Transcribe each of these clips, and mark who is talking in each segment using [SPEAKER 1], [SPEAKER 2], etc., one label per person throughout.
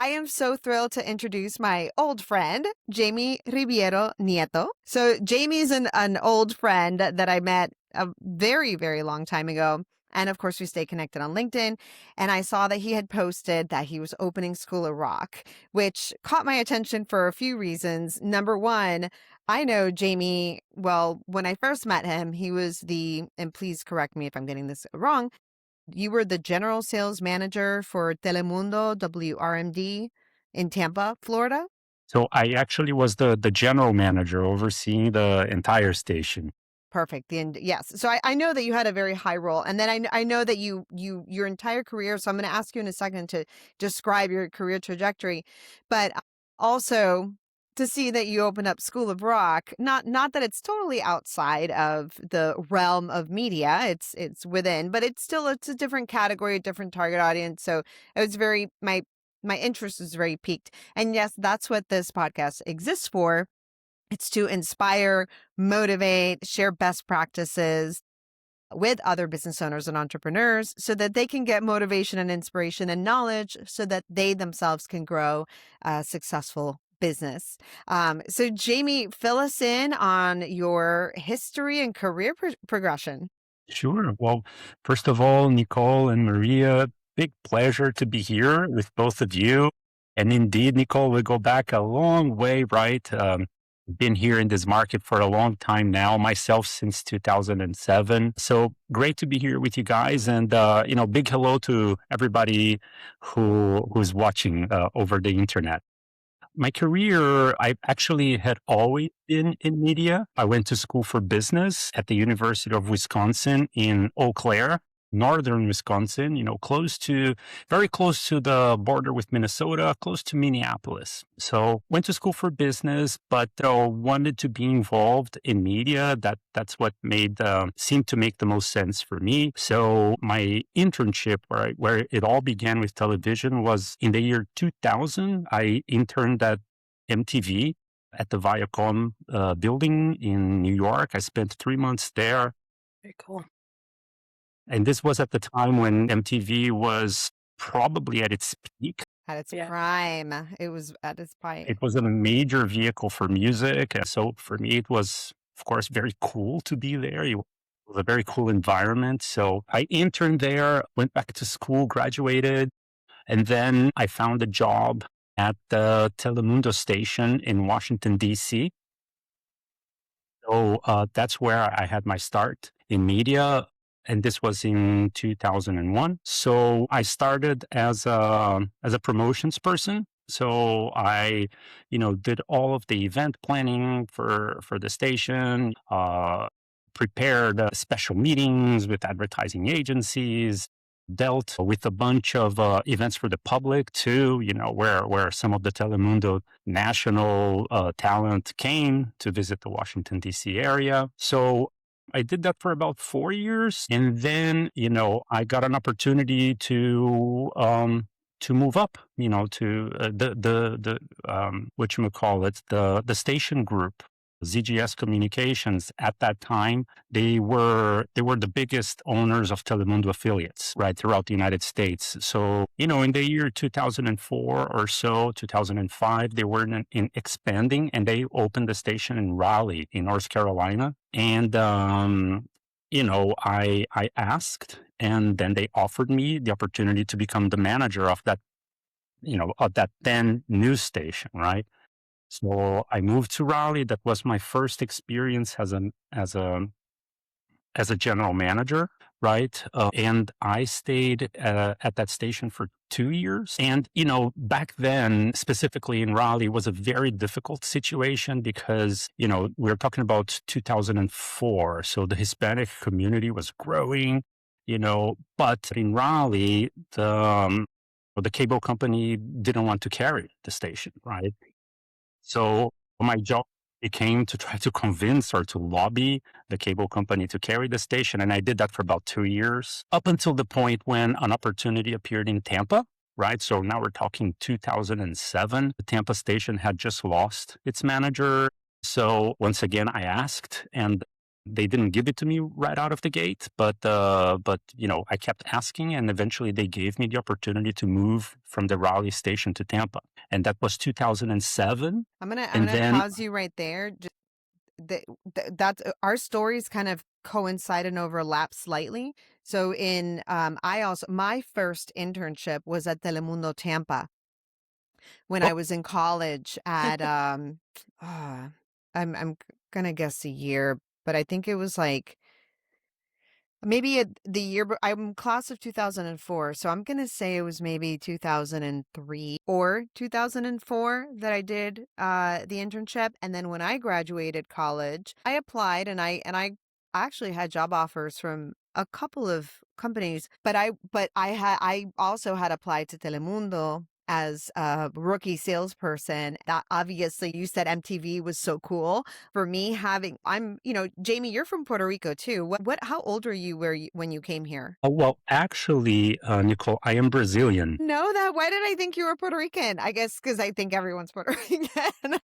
[SPEAKER 1] I am so thrilled to introduce my old friend, Jayme Ribeiro Neto. So Jayme is an old friend that I met a very, very long time ago. And of course, we stay connected on LinkedIn. And I saw that he had posted that he was opening School of Rock, which caught my attention for a few reasons. Number one, I know Jayme, well, when I first met him, he was and please correct me if I'm getting this wrong, you were the general sales manager for Telemundo WRMD in Tampa, Florida.
[SPEAKER 2] So I actually was the general manager overseeing the entire station.
[SPEAKER 1] Perfect. Yes. So I know that you had a very high role, and then I know that your entire career. So I'm going to ask you in a second to describe your career trajectory, but also to see that you opened up School of Rock. Not that it's totally outside of the realm of media. It's within, but it's a different category, a different target audience. So it was my interest was very piqued, and yes, that's what this podcast exists for. It's to inspire, motivate, share best practices with other business owners and entrepreneurs so that they can get motivation and inspiration and knowledge so that they themselves can grow a successful business. So Jayme, fill us in on your history and career progression.
[SPEAKER 2] Sure. Well, first of all, Nicole and Maria, big pleasure to be here with both of you. And indeed, Nicole, we go back a long way, right? Been here in this market for a long time now, myself since 2007. So great to be here with you guys. And, big hello to everybody who's watching over the internet. My career, I actually had always been in media. I went to school for business at the University of Wisconsin in Eau Claire, northern Wisconsin, very close to the border with Minnesota, close to Minneapolis. So went to school for business, but wanted to be involved in media. That's what seemed to make the most sense for me. So my internship, where it all began with television, was in the year 2000. I interned at MTV at the Viacom building in New York. I spent 3 months there.
[SPEAKER 3] Very cool.
[SPEAKER 2] And this was at the time when MTV was probably at its peak.
[SPEAKER 1] At its prime. It was at its prime.
[SPEAKER 2] It was a major vehicle for music. And so for me, it was, of course, very cool to be there. It was a very cool environment. So I interned there, went back to school, graduated, and then I found a job at the Telemundo station in Washington, D.C. So that's where I had my start in media. And this was in 2001. So I started as a promotions person. So I, did all of the event planning for the station, prepared special meetings with advertising agencies, dealt with a bunch of events for the public too, where some of the Telemundo national talent came to visit the Washington, D.C. area. So I did that for about 4 years. And then, I got an opportunity to move up, to the station group, ZGS Communications. At that time, they were the biggest owners of Telemundo affiliates, right, throughout the United States. So, in the year 2004 or so, 2005, they were in expanding, and they opened the station in Raleigh, in North Carolina. And, I asked, and then they offered me the opportunity to become the manager of that, of that then news station, right? So I moved to Raleigh. That was my first experience as a general manager, right? And I stayed at that station for 2 years. And, back then, specifically in Raleigh, was a very difficult situation because, we're talking about 2004. So the Hispanic community was growing, but in Raleigh, the cable company didn't want to carry the station, right? So my job became to try to convince or to lobby the cable company to carry the station. And I did that for about 2 years, up until the point when an opportunity appeared in Tampa, right? So now we're talking 2007. The Tampa station had just lost its manager. So once again, I asked, and They didn't give it to me right out of the gate, but I kept asking, and eventually they gave me the opportunity to move from the Raleigh station to Tampa, and that was 2007.
[SPEAKER 1] I'm
[SPEAKER 2] And
[SPEAKER 1] gonna
[SPEAKER 2] then,
[SPEAKER 1] pause you right there. That's our stories kind of coincide and overlap slightly. So I also my first internship was at Telemundo Tampa when
[SPEAKER 2] oh,
[SPEAKER 1] I was in college at uh, I'm gonna guess a year, but I think it was like maybe the year, I'm class of 2004, so I'm going to say it was maybe 2003 or 2004 that I did the internship. And then when I graduated college, I applied and I actually had job offers from a couple of companies, but I also had applied to Telemundo as a rookie salesperson. That obviously you said MTV was so cool for me Jayme, you're from Puerto Rico too. How old were you when you came here?
[SPEAKER 2] well, actually, Nicole, I am Brazilian.
[SPEAKER 1] Know that? Why did I think you were Puerto Rican? I guess because I think everyone's Puerto Rican.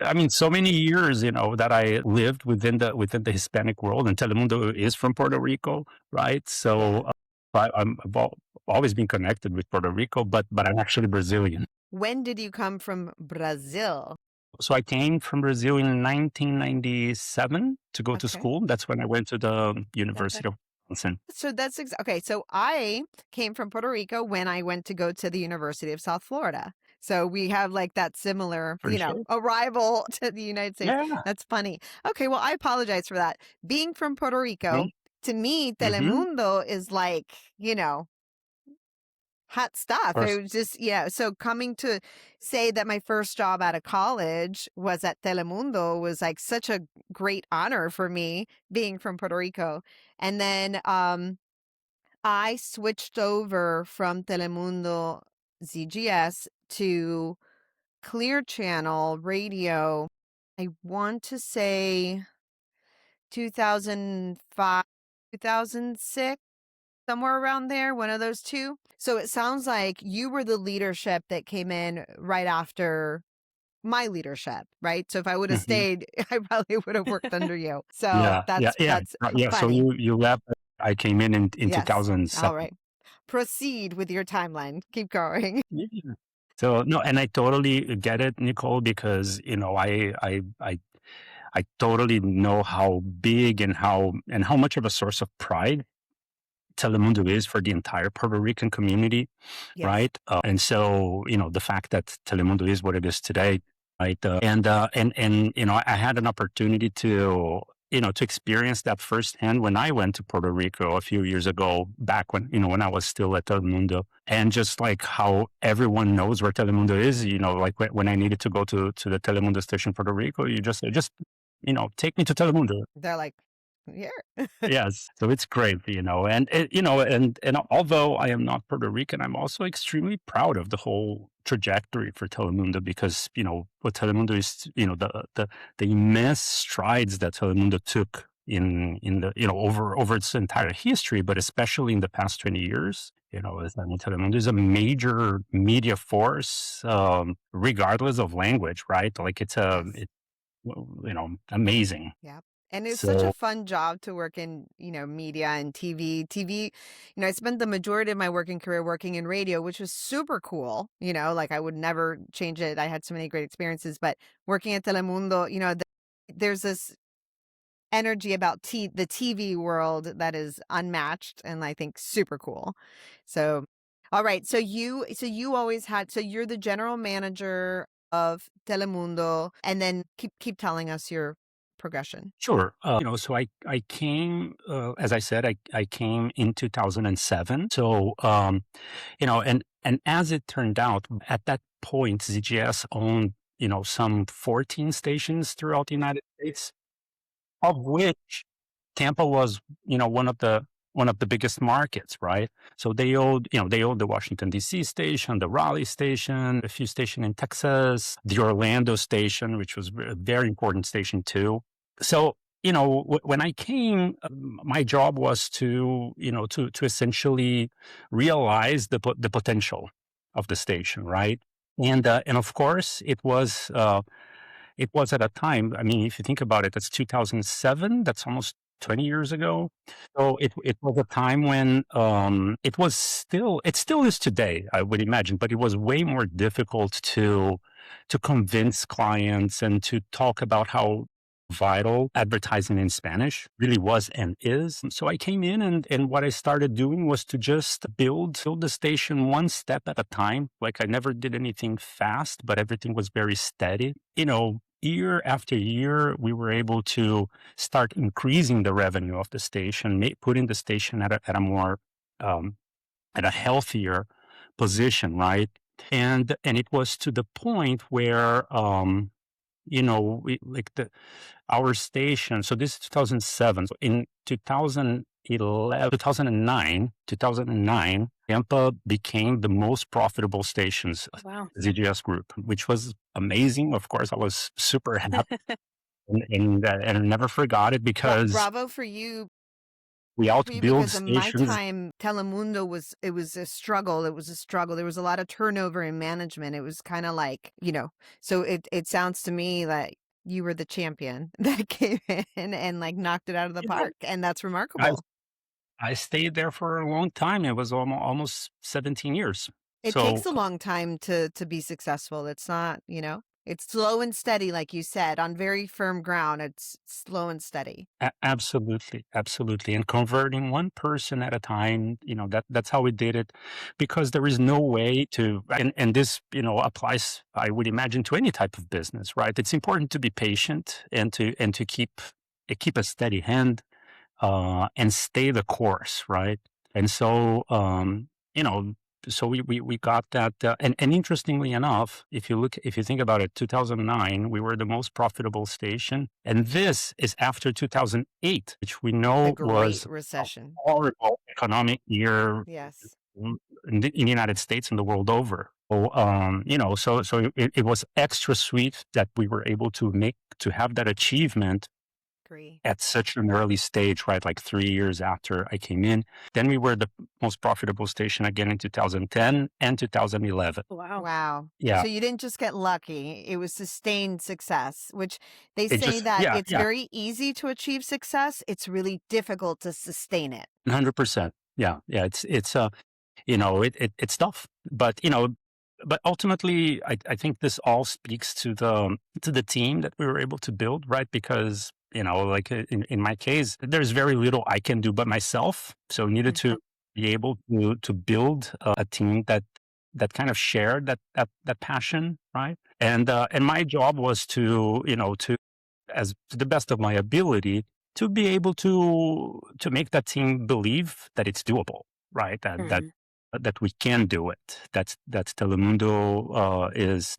[SPEAKER 2] I mean, so many years, that I lived within the Hispanic world, and Telemundo is from Puerto Rico, right? So
[SPEAKER 1] Yeah.
[SPEAKER 2] I've always been connected with Puerto Rico, but I'm actually Brazilian.
[SPEAKER 1] When did you come from Brazil?
[SPEAKER 2] So I came from Brazil in 1997 to go to
[SPEAKER 1] Okay.
[SPEAKER 2] school. That's when I went to the
[SPEAKER 1] Okay.
[SPEAKER 2] University of Wisconsin.
[SPEAKER 1] So okay. So I came from Puerto Rico when I went to go to the University of South Florida. So we have like that similar,
[SPEAKER 2] For sure.
[SPEAKER 1] arrival to the United States.
[SPEAKER 2] Yeah.
[SPEAKER 1] That's funny. Okay. Well, I apologize for that. Being from Puerto Rico, to me,
[SPEAKER 2] Mm-hmm.
[SPEAKER 1] Telemundo is like, hot
[SPEAKER 2] Of
[SPEAKER 1] stuff.
[SPEAKER 2] course.
[SPEAKER 1] It was just, so coming to say that my first job out of college was at Telemundo was like such a great honor for me being from Puerto Rico. And then I switched over from Telemundo ZGS to Clear Channel Radio. I want to say 2005, 2006, somewhere around there, one of those two. So it sounds like you were the leadership that came in right after my leadership, right? So if I would have
[SPEAKER 2] Hmm.
[SPEAKER 1] stayed, I probably would have worked under you. So
[SPEAKER 2] Yeah, yeah, yeah,
[SPEAKER 1] that's
[SPEAKER 2] yeah. So
[SPEAKER 1] funny.
[SPEAKER 2] you left. I came in
[SPEAKER 1] Yes. All
[SPEAKER 2] 2007.
[SPEAKER 1] right. Proceed with your timeline. Keep going.
[SPEAKER 2] Yeah. So no, and I totally get it, Nicole, because I totally know how big and how much of a source of pride Telemundo is for the entire Puerto Rican community,
[SPEAKER 1] Yes.
[SPEAKER 2] right? And so, the fact that Telemundo is what it is today, right? I had an opportunity to experience that firsthand when I went to Puerto Rico a few years ago, back when I was still at Telemundo, and just like how everyone knows where Telemundo is, like when I needed to go to the Telemundo station, Puerto Rico, you just take me to Telemundo.
[SPEAKER 1] They're like, here.
[SPEAKER 2] Yes, so it's great, and although I am not Puerto Rican, I'm also extremely proud of the whole trajectory for Telemundo because what Telemundo is, the immense strides that Telemundo took in the over its entire history, but especially in the past 20 years. Telemundo is a major media force, regardless of language, right? Like
[SPEAKER 1] Yes.
[SPEAKER 2] amazing.
[SPEAKER 1] Yeah. And it's such a
[SPEAKER 2] So
[SPEAKER 1] fun job to work in, media and TV. TV, I spent the majority of my working career working in radio, which was super cool. Like I would never change it. I had so many great experiences, but working at Telemundo, there's this energy about the TV world that is unmatched and I think super cool. So, all right. So you always so you're the general manager of Telemundo, and then keep telling us your progression.
[SPEAKER 2] sure. So I came, as I said, I came in 2007. So, and as it turned out, at that point, ZGS owned, some 14 stations throughout the United States, of which Tampa was, one of the biggest markets, right? So they owned the Washington D.C. station, the Raleigh station, a few stations in Texas, the Orlando station, which was a very important station too. So when I came, my job was to essentially realize the potential of the station, right? And of course, it was it was at a time, I mean, if you think about it, that's 2007, that's almost 20 years ago. So it was a time when it still is today, I would imagine, but it was way more difficult to convince clients and to talk about how vital advertising in Spanish really was and is. So I came in and what I started doing was to just build the station one step at a time. Like I never did anything fast, but everything was very steady. Year after year, we were able to start increasing the revenue of the station, putting the station at a more at a healthier position, right? And it was to the point where our station. So this is 2007. So in 2009, Tampa became the most profitable stations of
[SPEAKER 3] Wow.
[SPEAKER 2] the ZGS group, which was amazing. Of course, I was super happy and I never forgot it because
[SPEAKER 1] Bravo for you.
[SPEAKER 2] we outbuild
[SPEAKER 1] Because in my
[SPEAKER 2] stations.
[SPEAKER 1] time, Telemundo was a struggle. It was a struggle. There was a lot of turnover in management. It was kind of like, so it sounds to me like you were the champion that came in and like knocked it out of the
[SPEAKER 2] You know,
[SPEAKER 1] park. And that's
[SPEAKER 2] I,
[SPEAKER 1] remarkable.
[SPEAKER 2] I stayed there for a long time. It was almost 17 years.
[SPEAKER 1] It
[SPEAKER 2] So
[SPEAKER 1] takes a long time to be successful. It's not, it's slow and steady, like you said, on very firm ground. It's slow and steady.
[SPEAKER 2] Absolutely, absolutely. And converting one person at a time, that's how we did it, because there is no way to, and this, applies, I would imagine, to any type of business, right? It's important to be patient and to keep a steady hand, and stay the course, right? And so, you know, so we got that, and interestingly enough, if you think about it, 2009, we were the most profitable station, and this is after 2008, which we
[SPEAKER 1] The
[SPEAKER 2] know
[SPEAKER 1] Great
[SPEAKER 2] was a
[SPEAKER 1] Recession.
[SPEAKER 2] horrible economic year
[SPEAKER 1] Yes.
[SPEAKER 2] in the United States and the world over. So, it was extra sweet that we were able to have that achievement
[SPEAKER 1] Agree.
[SPEAKER 2] at such an early stage, right? Like 3 years after I came in. Then we were the most profitable station again in 2010 and 2011.
[SPEAKER 3] Wow.
[SPEAKER 1] Wow.
[SPEAKER 2] Yeah.
[SPEAKER 1] So you didn't just get lucky. It was sustained success, which they
[SPEAKER 2] It
[SPEAKER 1] say
[SPEAKER 2] just,
[SPEAKER 1] that
[SPEAKER 2] yeah,
[SPEAKER 1] it's
[SPEAKER 2] yeah,
[SPEAKER 1] very easy to achieve success. It's really difficult to sustain it.
[SPEAKER 2] 100%. Yeah. Yeah. It's tough, but ultimately, I think this all speaks to the team that we were able to build, right? Because, like in my case, there's very little I can do but myself. So I needed to be able to build a team that kind of shared that passion, right? And my job was to as to the best of my ability to be able to make that team believe that it's doable, right? That we can do it. That's Telemundo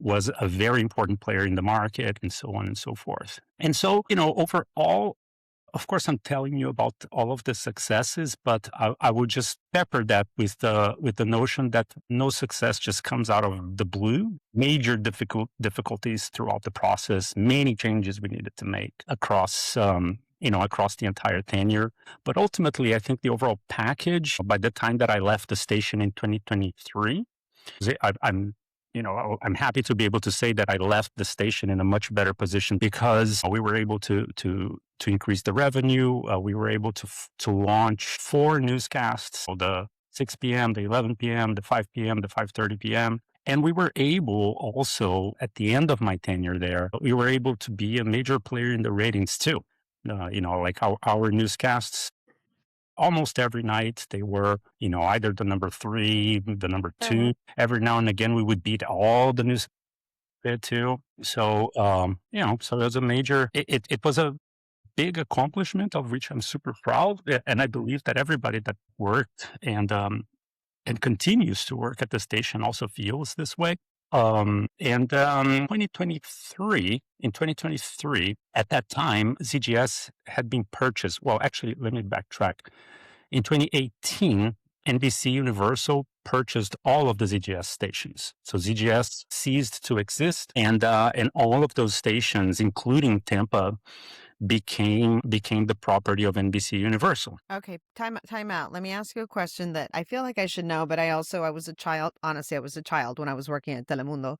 [SPEAKER 2] was a very important player in the market, and so on and so forth. And so, overall, of course, I'm telling you about all of the successes, but I would just pepper that with the notion that no success just comes out of the blue. Major difficulties throughout the process, many changes we needed to make across the entire tenure. But ultimately, I think the overall package, by the time that I left the station in 2023, I'm happy to be able to say that I left the station in a much better position because we were able to increase the revenue. We were able to launch 4 newscasts, so the 6 p.m., the 11 p.m., the 5 p.m., the 5:30 p.m. And we were able also, at the end of my tenure there, we were able to be a major player in the ratings too. Like our newscasts, almost every night they were, either the number 3, the number 2. Every now and again, we would beat all the news too. So, so it was a major, it was a big accomplishment of which I'm super proud. And I believe that everybody that worked and continues to work at the station also feels this way. In 2023, at that time, ZGS had been purchased. Well, actually, let me backtrack. In 2018, NBCUniversal purchased all of the ZGS stations. So ZGS ceased to exist, and all of those stations, including Tampa, became the property of NBCUniversal.
[SPEAKER 1] Okay, time out. Let me ask you a question that I feel like I should know, but I was a child. Honestly, I was a child when I was working at Telemundo.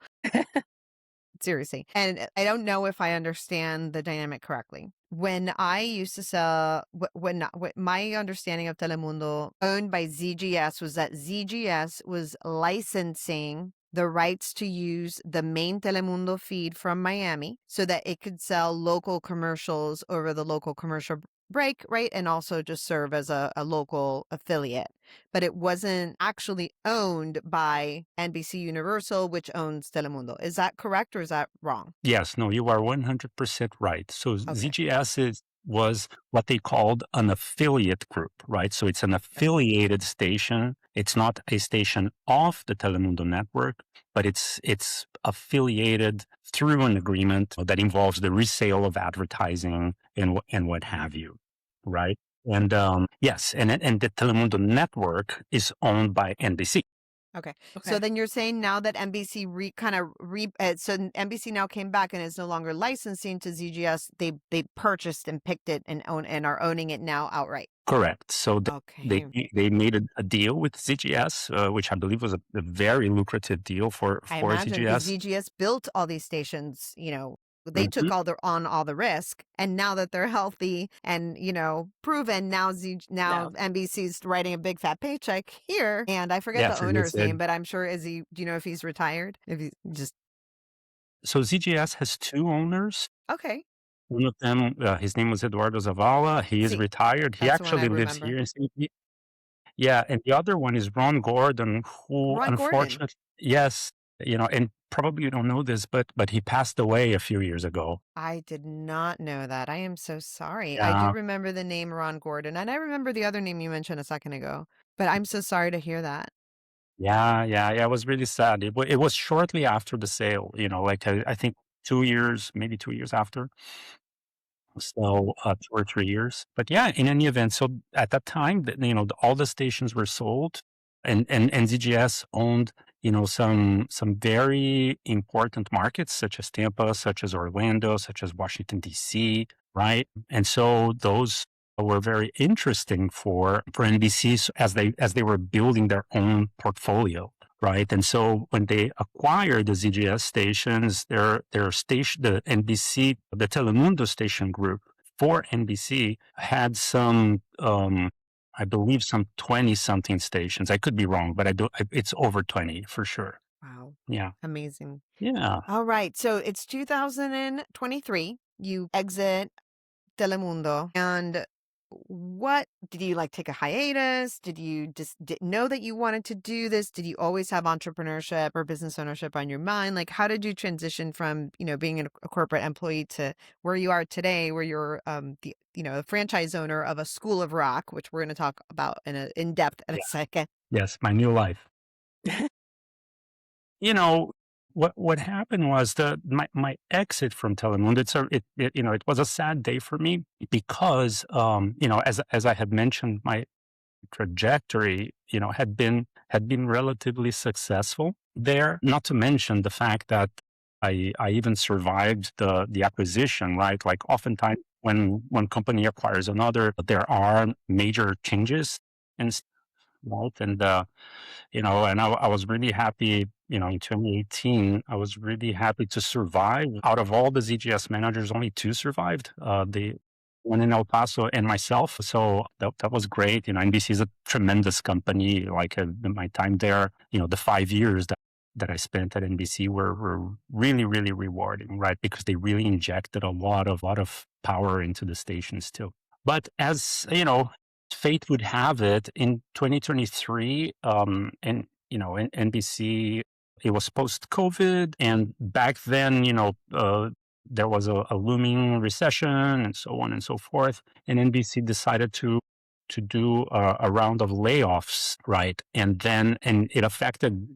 [SPEAKER 1] seriously. And I don't know if I understand the dynamic correctly. When I used to sell, when my understanding of Telemundo owned by ZGS was that ZGS was licensing the rights to use the main Telemundo feed from Miami so that it could sell local commercials over the local commercial break, right? And also just serve as a local affiliate. But it wasn't actually owned by NBC Universal, which owns Telemundo. Is that correct or is that wrong?
[SPEAKER 2] Yes, no, you are 100% right. So
[SPEAKER 1] Okay.
[SPEAKER 2] ZGS was what they called an affiliate group, right? So it's an affiliated station. It's not a station off the Telemundo network, but it's affiliated through an agreement that involves the resale of advertising and what have you, right? And yes, and the Telemundo network is owned by NBC.
[SPEAKER 1] Okay. So then you're saying now that NBC so NBC now came back and is no longer licensing to ZGS. They purchased and picked it and own and are owning it now outright.
[SPEAKER 2] Correct. So
[SPEAKER 1] Okay.
[SPEAKER 2] they made a deal with ZGS, which I believe was a very lucrative deal for
[SPEAKER 1] I imagine because
[SPEAKER 2] ZGS.
[SPEAKER 1] ZGS built all these stations, they took
[SPEAKER 2] Mhm.
[SPEAKER 1] all the risk, and now that they're healthy and proven, now NBC's writing a big fat paycheck here, and I forget
[SPEAKER 2] Yeah,
[SPEAKER 1] the
[SPEAKER 2] for good
[SPEAKER 1] owner's name,
[SPEAKER 2] said.
[SPEAKER 1] but I'm sure is he? Do you know if he's retired? If he just
[SPEAKER 2] So ZGS has two owners.
[SPEAKER 1] okay,
[SPEAKER 2] One of them, his name was Eduardo Zavala. He is
[SPEAKER 1] see,
[SPEAKER 2] retired. He
[SPEAKER 1] that's the one I
[SPEAKER 2] actually lives
[SPEAKER 1] remember.
[SPEAKER 2] here in Yeah, and the other one is Ron Gordon, who
[SPEAKER 1] Ron Gordon.
[SPEAKER 2] unfortunately, yes, and probably you don't know this, but he passed away a few years ago.
[SPEAKER 1] I did not know that. I am so sorry. I do
[SPEAKER 2] Yeah,
[SPEAKER 1] remember the name Ron Gordon, and I remember the other name you mentioned a second ago, but I'm so sorry to hear that.
[SPEAKER 2] yeah. It was really sad. It was shortly after the sale, like I think 2 years, maybe 2 years after. So 2 or 3 years. But yeah, in any event, so at that time, all the stations were sold, and ZGS owned, some very important markets such as Tampa, such as Orlando, such as Washington D.C. Right, and so those were very interesting for NBC as they were building their own portfolio. Right. And so when they acquired the ZGS stations, their station, the NBC, the Telemundo station group for NBC had I believe some 20 something stations. I could be wrong, but it's over 20 for sure.
[SPEAKER 1] Wow.
[SPEAKER 2] Yeah.
[SPEAKER 1] Amazing.
[SPEAKER 2] Yeah.
[SPEAKER 1] All right. So it's 2023. You exit Telemundo. And what did you take a hiatus? Did you just know that you wanted to do this? Did you always have entrepreneurship or business ownership on your mind? How did you transition from, being a corporate employee to where you are today, where you're the franchise owner of a school of rock, which we're going to talk about in depth in a
[SPEAKER 2] Yeah.
[SPEAKER 1] second.
[SPEAKER 2] Yes. My new life. you know what happened was my exit from Telemundo. It was a sad day for me because as I had mentioned, my trajectory had been relatively successful there. Not to mention the fact that I even survived the acquisition. Right, like oftentimes when one company acquires another, there are major changes and stuff, right, and I was really happy, in 2018, I was really happy to survive. Out of all the ZGS managers, only two survived, the one in El Paso and myself. So that was great. NBC is a tremendous company. Like my time there, the 5 years that I spent at NBC were really, really rewarding, right? Because they really injected a lot of power into the stations too. But as fate would have it, in 2023, and in NBC, it was post COVID, and back then, there was a looming recession, and so on and so forth. And NBC decided to do a round of layoffs, right? And it affected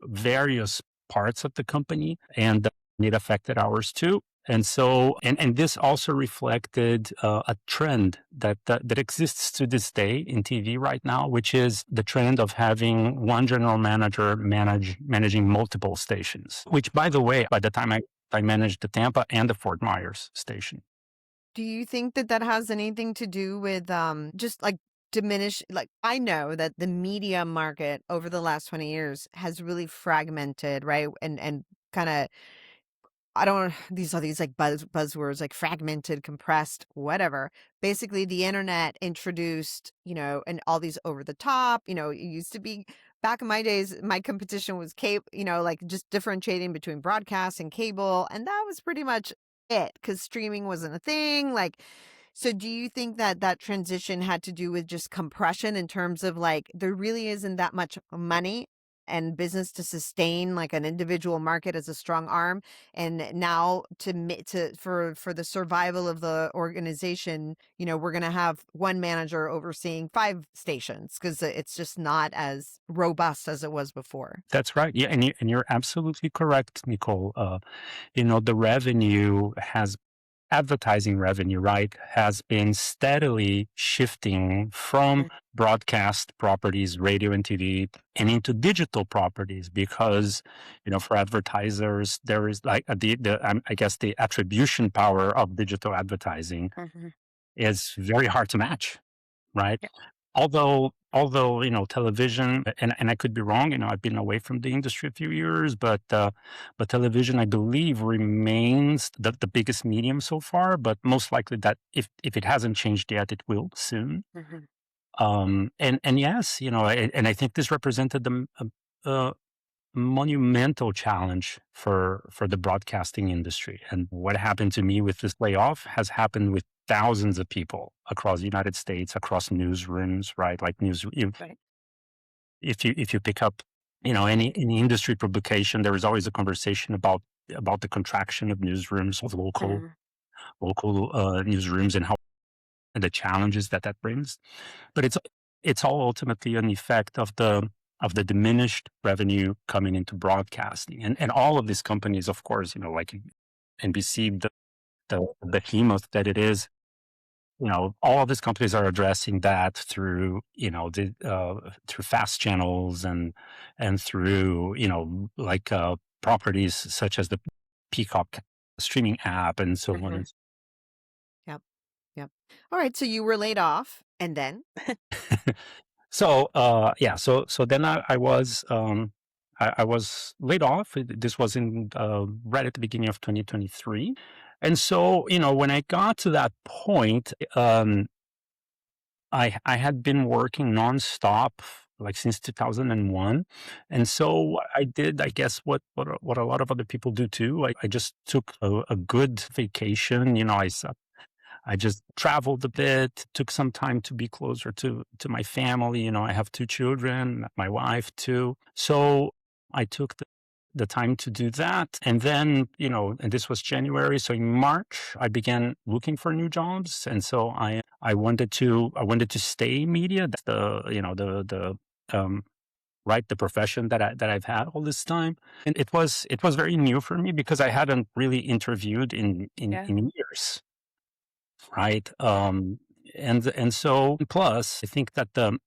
[SPEAKER 2] various parts of the company, and it affected ours too. And so, and this also reflected a trend that exists to this day in TV right now, which is the trend of having one general manager managing multiple stations. Which, by the way, by the time I managed the Tampa and the Fort Myers station.
[SPEAKER 1] Do you think that that has anything to do with just diminish I know that the media market over the last 20 years has really fragmented, right? And kind of I don't these are these like buzzwords like fragmented, compressed, whatever. Basically, the internet introduced, and all these over the top, it used to be back in my days, my competition was cable, like just differentiating between broadcast and cable, and that was pretty much it because streaming wasn't a thing. Like, so do you think that that transition had to do with just compression in terms of like there really isn't that much money and business to sustain like an individual market as a strong arm, and now for the survival of the organization, we're going to have one manager overseeing 5 stations because it's just not as robust as it was before.
[SPEAKER 2] That's right. Yeah, and you're absolutely correct, Nicole. The revenue has advertising revenue, right, has been steadily shifting from
[SPEAKER 1] Mhm.
[SPEAKER 2] broadcast properties, radio and TV, and into digital properties because, for advertisers, there is like I guess the attribution power of digital advertising
[SPEAKER 1] Mhm.
[SPEAKER 2] is very hard to match, right?
[SPEAKER 1] Yeah.
[SPEAKER 2] Although television, and I could be wrong, I've been away from the industry a few years, but television, I believe, remains the biggest medium so far, but most likely that if it hasn't changed yet, it will soon.
[SPEAKER 1] Mhm.
[SPEAKER 2] And yes, and I think this represented a monumental challenge for the broadcasting industry. And what happened to me with this layoff has happened with thousands of people across the United States, across newsrooms, right? Like
[SPEAKER 1] Right.
[SPEAKER 2] if you pick up, any industry publication, there is always a conversation about the contraction of newsrooms, of
[SPEAKER 1] Mhm.
[SPEAKER 2] local newsrooms, and how and the challenges that brings. But it's all ultimately an effect of the diminished revenue coming into broadcasting, and all of these companies, of course, like NBC, the behemoth that it is. All of these companies are addressing that through, through fast channels and through, like properties such as the Peacock streaming app and so on.
[SPEAKER 1] Mhm. Yep. Yep. All right. So you were laid off, and then.
[SPEAKER 2] So, yeah, so then I was laid off. This was in right at the beginning of 2023, and so when I got to that point, I had been working nonstop like since 2001, and so what I did, I guess, what a lot of other people do too. I just took a good vacation. I just traveled a bit, took some time to be closer to my family. I have 2 children, my wife too. So I took the time to do that. And then, and this was January. So in March, I began looking for new jobs. And so I wanted to stay in media. That's the right, the profession that I've had all this time. And it was very new for me because I hadn't really interviewed
[SPEAKER 1] Yeah.
[SPEAKER 2] in years, right? And so plus, I think that the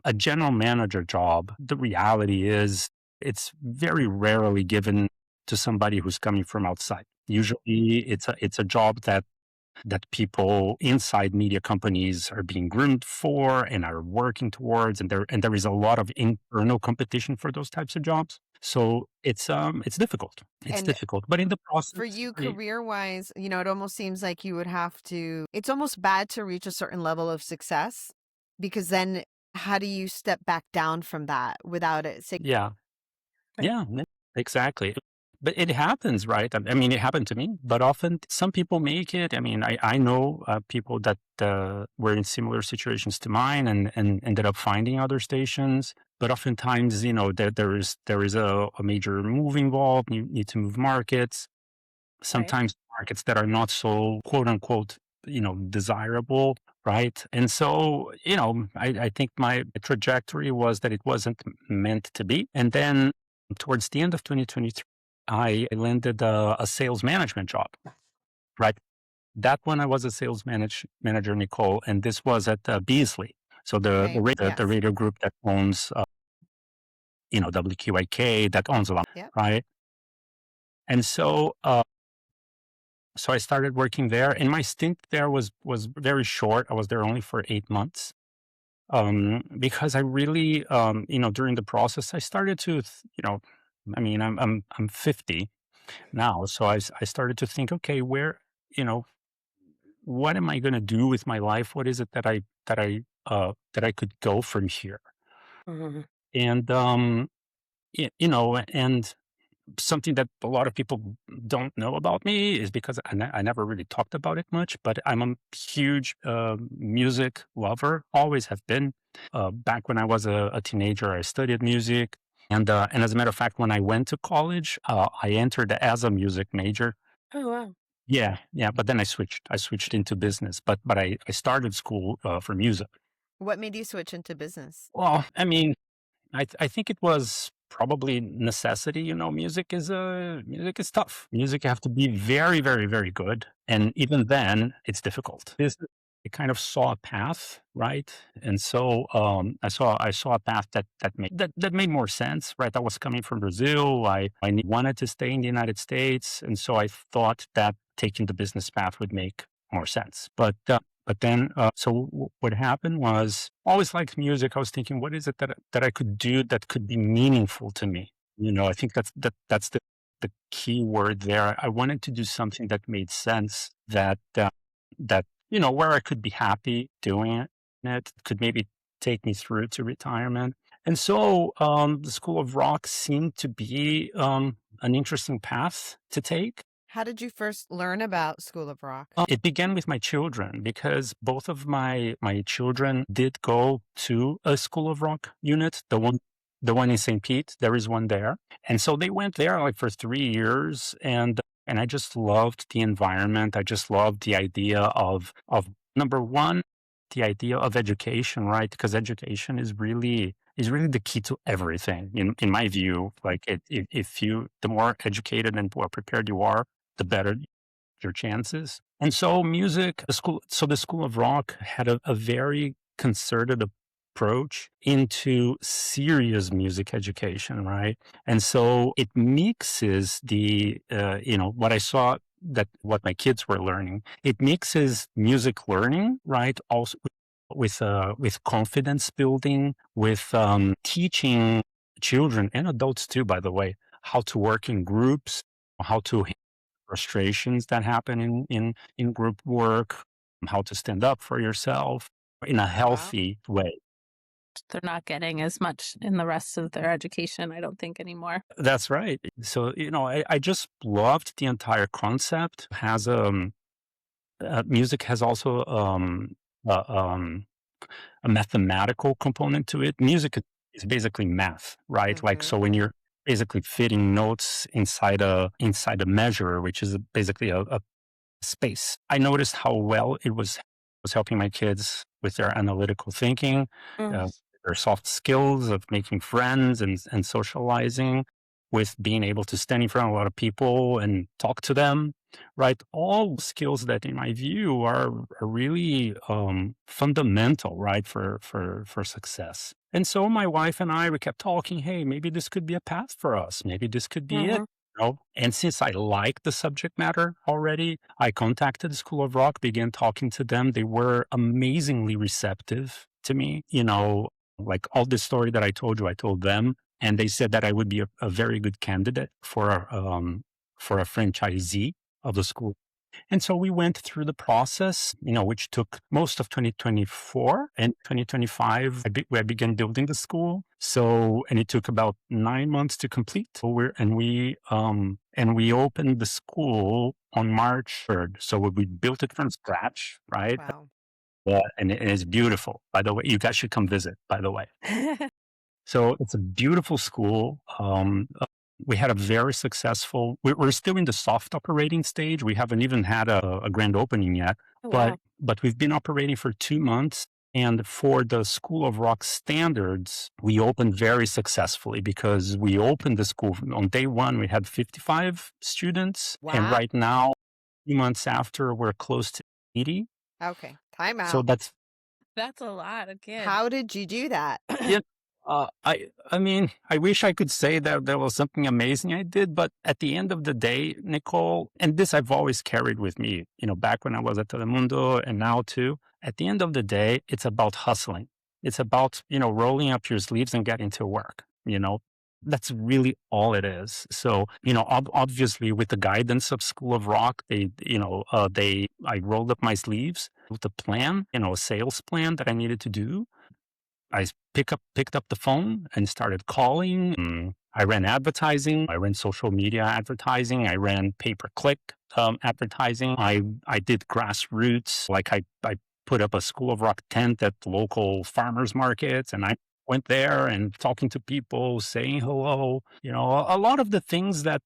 [SPEAKER 2] a general manager job, the reality is it's very rarely given to somebody who's coming from outside. Usually, it's a job that people inside media companies are being groomed for and are working towards, and there is a lot of internal competition for those types of jobs. So it's difficult. It's
[SPEAKER 1] And
[SPEAKER 2] difficult, but in the
[SPEAKER 1] for
[SPEAKER 2] process,
[SPEAKER 1] you, career wise, it almost seems like you would have to, it's almost bad to reach a certain level of success because then how do you step back down from that without it saying,
[SPEAKER 2] yeah.
[SPEAKER 1] right?
[SPEAKER 2] Exactly. But it happens, right? I mean, it happened to me, but often some people make it. I mean, I know people that were in similar situations to mine and ended up finding other stations. But oftentimes, there is a major move involved. You need to move markets.
[SPEAKER 1] Right.
[SPEAKER 2] Sometimes markets that are not so quote unquote, desirable, right? And so, I think my trajectory was that it wasn't meant to be. And then towards the end of 2023, I landed a sales management job, right? That one I was a sales manager, Nicole, and this was at Beasley. So
[SPEAKER 1] Okay.
[SPEAKER 2] the
[SPEAKER 1] Yes.
[SPEAKER 2] radio group that owns, WQIK, that owns a lot,
[SPEAKER 1] Yep.
[SPEAKER 2] right? And so I started working there, and my stint there was very short. I was there only for 8 months, because I really, during the process, I started to, I mean, I'm 50, now. So I started to think, okay, you know, what am I going to do with my life? What is it that I could go from here?
[SPEAKER 3] Mhm.
[SPEAKER 2] And and something that a lot of people don't know about me is because I never really talked about it much, but I'm a huge music lover, always have been. Back when I was a teenager, I studied music. And as a matter of fact, when I went to college, I entered as a music major.
[SPEAKER 3] Oh, wow.
[SPEAKER 2] Yeah, yeah. But then I switched into business. But I started school for music.
[SPEAKER 1] What made you switch into business?
[SPEAKER 2] Well, I mean, I think it was probably necessity. Music is tough. Music you have to be very, very, very good, and even then, it's difficult. I kind of saw a path, right? And so I saw a path that made more sense, right? I was coming from Brazil. I wanted to stay in the United States, and so I thought that taking the business path would make more sense. But then, what happened was, always liked music. I was thinking, what is it that I could do that could be meaningful to me? I think that's the key word there. I wanted to do something that made sense, that where I could be happy doing it. And it could maybe take me through to retirement. And so, the School of Rock seemed to be an interesting path to take.
[SPEAKER 1] How did you first learn about School of Rock?
[SPEAKER 2] It began with my children because both of my children did go to a School of Rock unit. The one in St. Pete, there is one there, and so they went there like for 3 years, and I just loved the environment. I just loved the idea of number one, the idea of education, right? Because education is really the key to everything in my view. Like if you the more educated and more prepared you are, the better your chances. And so the School of Rock had a very concerted approach into serious music education, right? And so it mixes what I saw, that what my kids were learning. It mixes music learning, right? Also with confidence building, with teaching children and adults too, by the way, how to work in groups, how to frustrations that happen in group work, how to stand up for yourself in a
[SPEAKER 1] Wow.
[SPEAKER 2] healthy way.
[SPEAKER 3] They're not getting as much in the rest of their education, I don't think, anymore.
[SPEAKER 2] That's right. So I just loved the entire concept. Has music has also a, a mathematical component to it. Music is basically math, right? Like,
[SPEAKER 1] Mm-hmm.
[SPEAKER 2] so when you're basically fitting notes inside a measure, which is basically a space. I noticed how well it was helping my kids with their analytical thinking,
[SPEAKER 3] Mm.
[SPEAKER 2] uh, their soft skills of making friends and socializing, with being able to stand in front of a lot of people and talk to them. Right, all skills that, in my view, are really fundamental, right, for success. And so my wife and I, we kept talking. Hey, maybe this could be a path for us. Maybe this could be it.
[SPEAKER 3] Mhm.
[SPEAKER 2] And since I liked the subject matter already, I contacted the School of Rock, began talking to them. They were amazingly receptive to me. Like all this story that I told you, I told them, and they said that I would be a very good candidate for a franchisee of the school. And so we went through the process, which took most of 2024 and 2025. I began building the school. So, and it took about 9 months to complete. And we opened the school on March 3rd. So we built it from scratch, right?
[SPEAKER 1] Wow.
[SPEAKER 2] Yeah, and it's beautiful. By the way, you guys should come visit, by the way. So it's a beautiful school. We had a very successful. We're still in the soft operating stage. We haven't even had a grand opening yet,
[SPEAKER 3] Oh,
[SPEAKER 2] but
[SPEAKER 3] wow.
[SPEAKER 2] but we've been operating for 2 months. And for the School of Rock standards, we opened very successfully, because we opened the school on day one. We had 55 students, and
[SPEAKER 1] Wow.
[SPEAKER 2] right now, 2 months after, we're close to 80.
[SPEAKER 1] Okay. Time
[SPEAKER 2] So
[SPEAKER 1] out.
[SPEAKER 3] That's a lot of kids.
[SPEAKER 1] How did you do that?
[SPEAKER 2] yeah, I mean, I wish I could say that there was something amazing I did, but at the end of the day, Nicole, and this I've always carried with me, back when I was at Telemundo and now too. At the end of the day, it's about hustling. It's about, rolling up your sleeves and getting to work. That's really all it is. So, obviously with the guidance of School of Rock, I rolled up my sleeves with a plan, a sales plan that I needed to do. I picked up the phone and started calling. I ran advertising. I ran social media advertising. I ran pay-per-click advertising. I did grassroots. Like I put up a School of Rock tent at local farmers markets, and I went there and talking to people, saying hello. A lot of the things that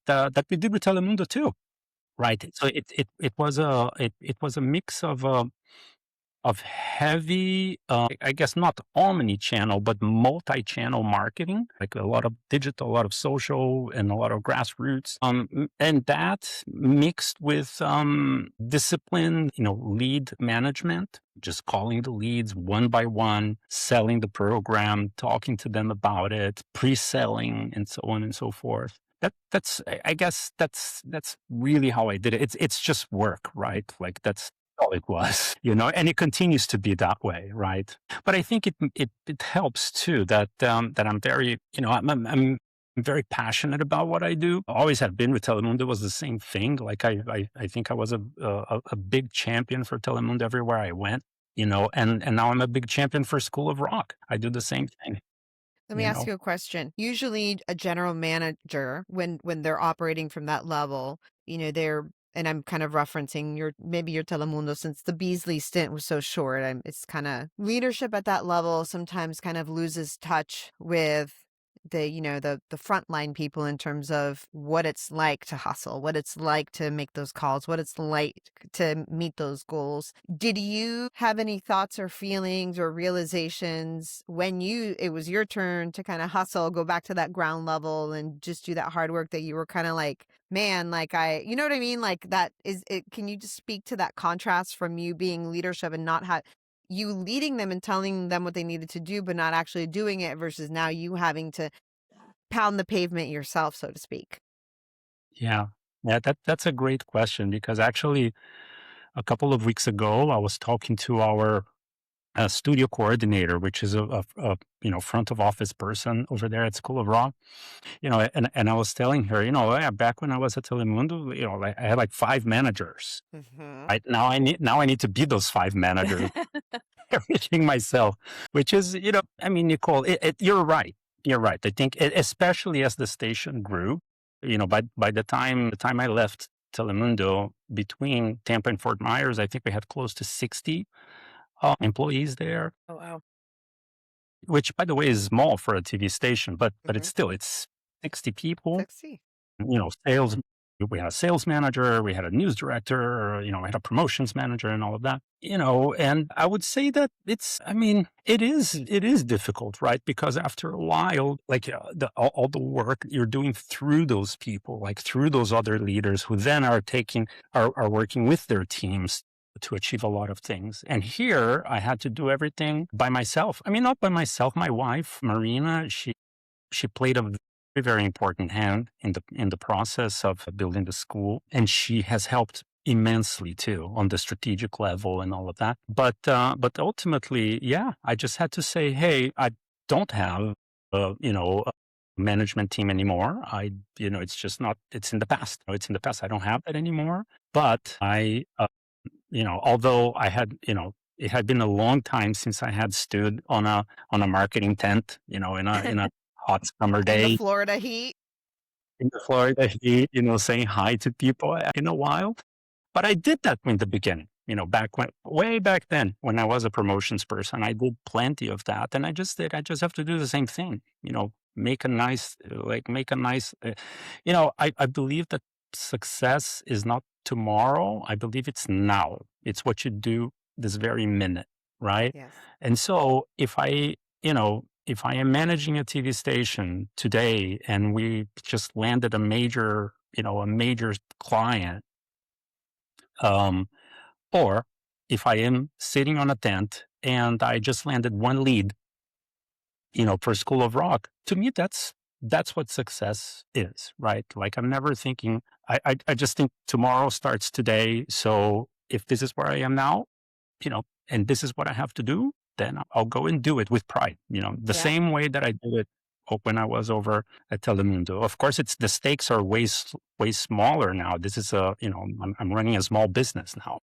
[SPEAKER 2] we did with Telemundo too, right? So it was a mix of heavy, I guess not omni-channel, but multi-channel marketing, like a lot of digital, a lot of social, and a lot of grassroots. And that mixed with discipline, lead management, just calling the leads one by one, selling the program, talking to them about it, pre-selling, and so on and so forth. I guess that's really how I did it. It's just work, right? Like that's all it was, and it continues to be that way, right? But I think it helps too that I'm very, I'm very passionate about what I do. Always have been with Telemundo. Was the same thing. Like I think I was a big champion for Telemundo everywhere I went, and now I'm a big champion for School of Rock. I do the same thing.
[SPEAKER 1] Let me ask you a question. Usually a general manager, when they're operating from that level, they're, and I'm kind of referencing maybe your Telemundo, since the Beasley stint was so short. It's kind of leadership at that level sometimes kind of loses touch with the frontline people in terms of what it's like to hustle, what it's like to make those calls, what it's like to meet those goals. Did you have any thoughts or feelings or realizations when it was your turn to kind of hustle, go back to that ground level and just do that hard work, that you were kind of like, man, like you know what I mean? Like that is it. Can you just speak to that contrast from you being leadership and not you leading them and telling them what they needed to do, but not actually doing it, versus now you having to pound the pavement yourself, so to speak?
[SPEAKER 2] Yeah. Yeah, that's a great question, because actually a couple of weeks ago, I was talking to our studio coordinator, which is a front of office person over there at School of Rock, and I was telling her, yeah, back when I was at Telemundo, like, I had like 5 managers.
[SPEAKER 1] Mm-hmm.
[SPEAKER 2] Right now I need to be those 5 managers, everything myself, which is, I mean, Nicole, you're right. You're right. I think, especially as the station grew, by the time I left Telemundo, between Tampa and Fort Myers, I think we had close to 60 employees there,
[SPEAKER 3] Oh, wow.
[SPEAKER 2] which, by the way, is small for a TV station, but
[SPEAKER 1] Mm-hmm.
[SPEAKER 2] it's 60 people.
[SPEAKER 1] 60.
[SPEAKER 2] Sales. We had a sales manager, we had a news director, we had a promotions manager, and all of that. And I would say that it is difficult, right? Because after a while, like all the work you're doing through those people, like through those other leaders who then are working with their teams to achieve a lot of things. And here I had to do everything by myself. I mean, not by myself. My wife, Marina, she played a very, very important hand in the process of building the school, and she has helped immensely too on the strategic level and all of that. But ultimately, yeah, I just had to say, hey, I don't have a management team anymore. It's just not. It's in the past. It's in the past. I don't have that anymore. But although I had, it had been a long time since I had stood on a marketing tent, in a hot summer
[SPEAKER 1] In the
[SPEAKER 2] day
[SPEAKER 1] Florida heat.
[SPEAKER 2] in the Florida heat, saying hi to people in a while. But I did that in the beginning, way back then, when I was a promotions person. I did plenty of that, and I just have to do the same thing, make a nice, I believe that success is not tomorrow. I believe it's now. It's what you do this very minute, right?
[SPEAKER 1] Yes.
[SPEAKER 2] And so if I am managing a TV station today and we just landed a major client, or if I am sitting on a tent and I just landed one lead, for School of Rock, to me, that's what success is, right? Like, I'm never thinking, I just think tomorrow starts today. So if this is where I am now, and this is what I have to do, then I'll go and do it with pride, the
[SPEAKER 1] Yeah.
[SPEAKER 2] same way that I did it when I was over at Telemundo. Of course, it's the stakes are way smaller now. This is I'm running a small business now.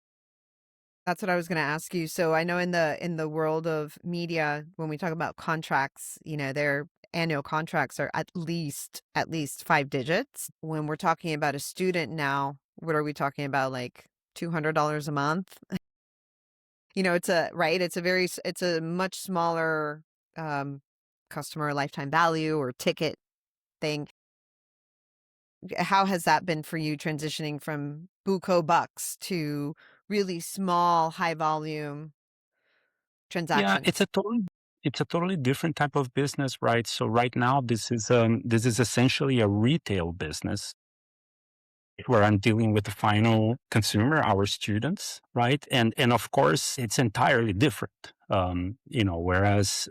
[SPEAKER 1] That's what I was going to ask you. So I know in the world of media, when we talk about contracts, their annual contracts are at least 5 digits. When we're talking about a student now, what are we talking about? Like $200 a month? It's it's a much smaller customer lifetime value or ticket thing. How has that been for you transitioning from buco bucks to really small, high volume
[SPEAKER 2] Yeah,
[SPEAKER 1] transactions?
[SPEAKER 2] it's a totally different type of business, right? So right now, this is essentially a retail business where I'm dealing with the final consumer, our students, right? And of course, it's entirely different. Whereas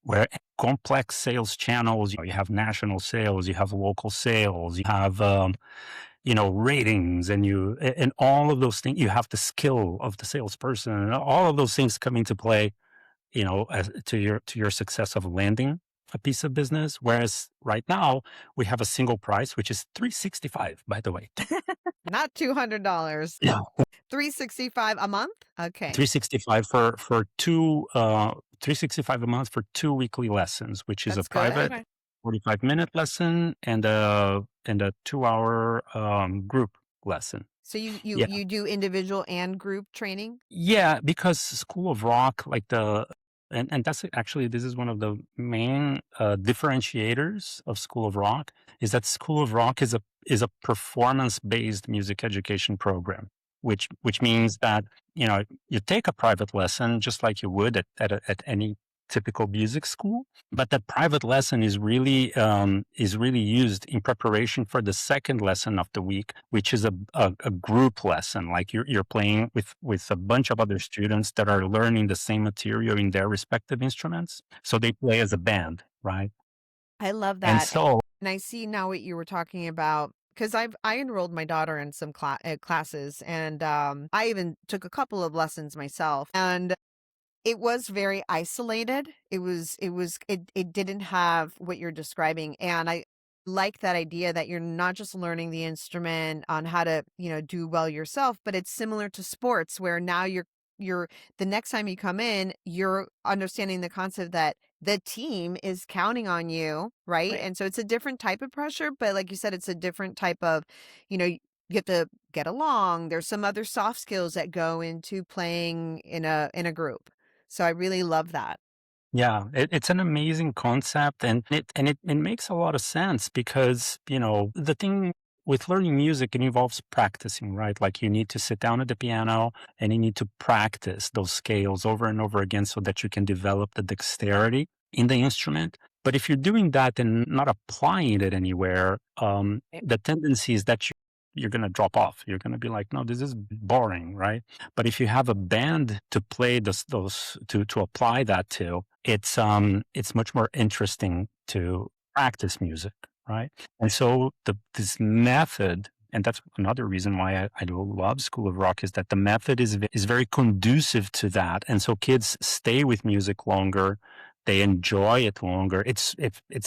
[SPEAKER 2] where complex sales channels, you have national sales, you have local sales, you have ratings, and all of those things. You have the skill of the salesperson, and all of those things come into play. To your success of landing a piece of business. Whereas right now we have a single price, which is $365, by the way.
[SPEAKER 1] Not $200.
[SPEAKER 2] Yeah.
[SPEAKER 1] $365 a month? Okay.
[SPEAKER 2] 365 for two 365 a month for 2 weekly lessons, which is a
[SPEAKER 1] That's good.
[SPEAKER 2] private
[SPEAKER 3] Okay.
[SPEAKER 2] 45-minute lesson and a 2-hour group lesson.
[SPEAKER 1] So you
[SPEAKER 2] Yeah.
[SPEAKER 1] you do individual and group training?
[SPEAKER 2] Yeah, because School of Rock, and that's actually, this is one of the main differentiators of School of Rock, is that School of Rock is a performance-based music education program, which means that you take a private lesson just like you would at any typical music school, but that private lesson is really used in preparation for the second lesson of the week, which is a group lesson. Like you're playing with a bunch of other students that are learning the same material in their respective instruments, so they play as a band, right?
[SPEAKER 1] I love
[SPEAKER 2] And
[SPEAKER 1] that.
[SPEAKER 2] so
[SPEAKER 1] And I see now what you were talking about because I enrolled my daughter in some classes, and I even took a couple of lessons myself, and it was very isolated. It didn't have what you're describing. And I like that idea that you're not just learning the instrument on how to, do well yourself, but it's similar to sports where now you're the next time you come in, you're understanding the concept that the team is counting on you, right?
[SPEAKER 3] Right.
[SPEAKER 1] And so it's a different type of pressure, but like you said, it's a different type of, you have to get along. There's some other soft skills that go into playing in a group. So I really love that.
[SPEAKER 2] yeah, it's an amazing concept, and it makes a lot of sense because the thing with learning music, it involves practicing, right? Like you need to sit down at the piano and you need to practice those scales over and over again so that you can develop the dexterity in the instrument. But if you're doing that and not applying it anywhere, the tendency is that you're going to drop off. You're going to be like, no, this is boring, right? But if you have a band to play those to apply that to, it's much more interesting to practice music, right? And so this method, and that's another reason why I love School of Rock, is that the method is very conducive to that, and so kids stay with music longer. They enjoy it longer. It's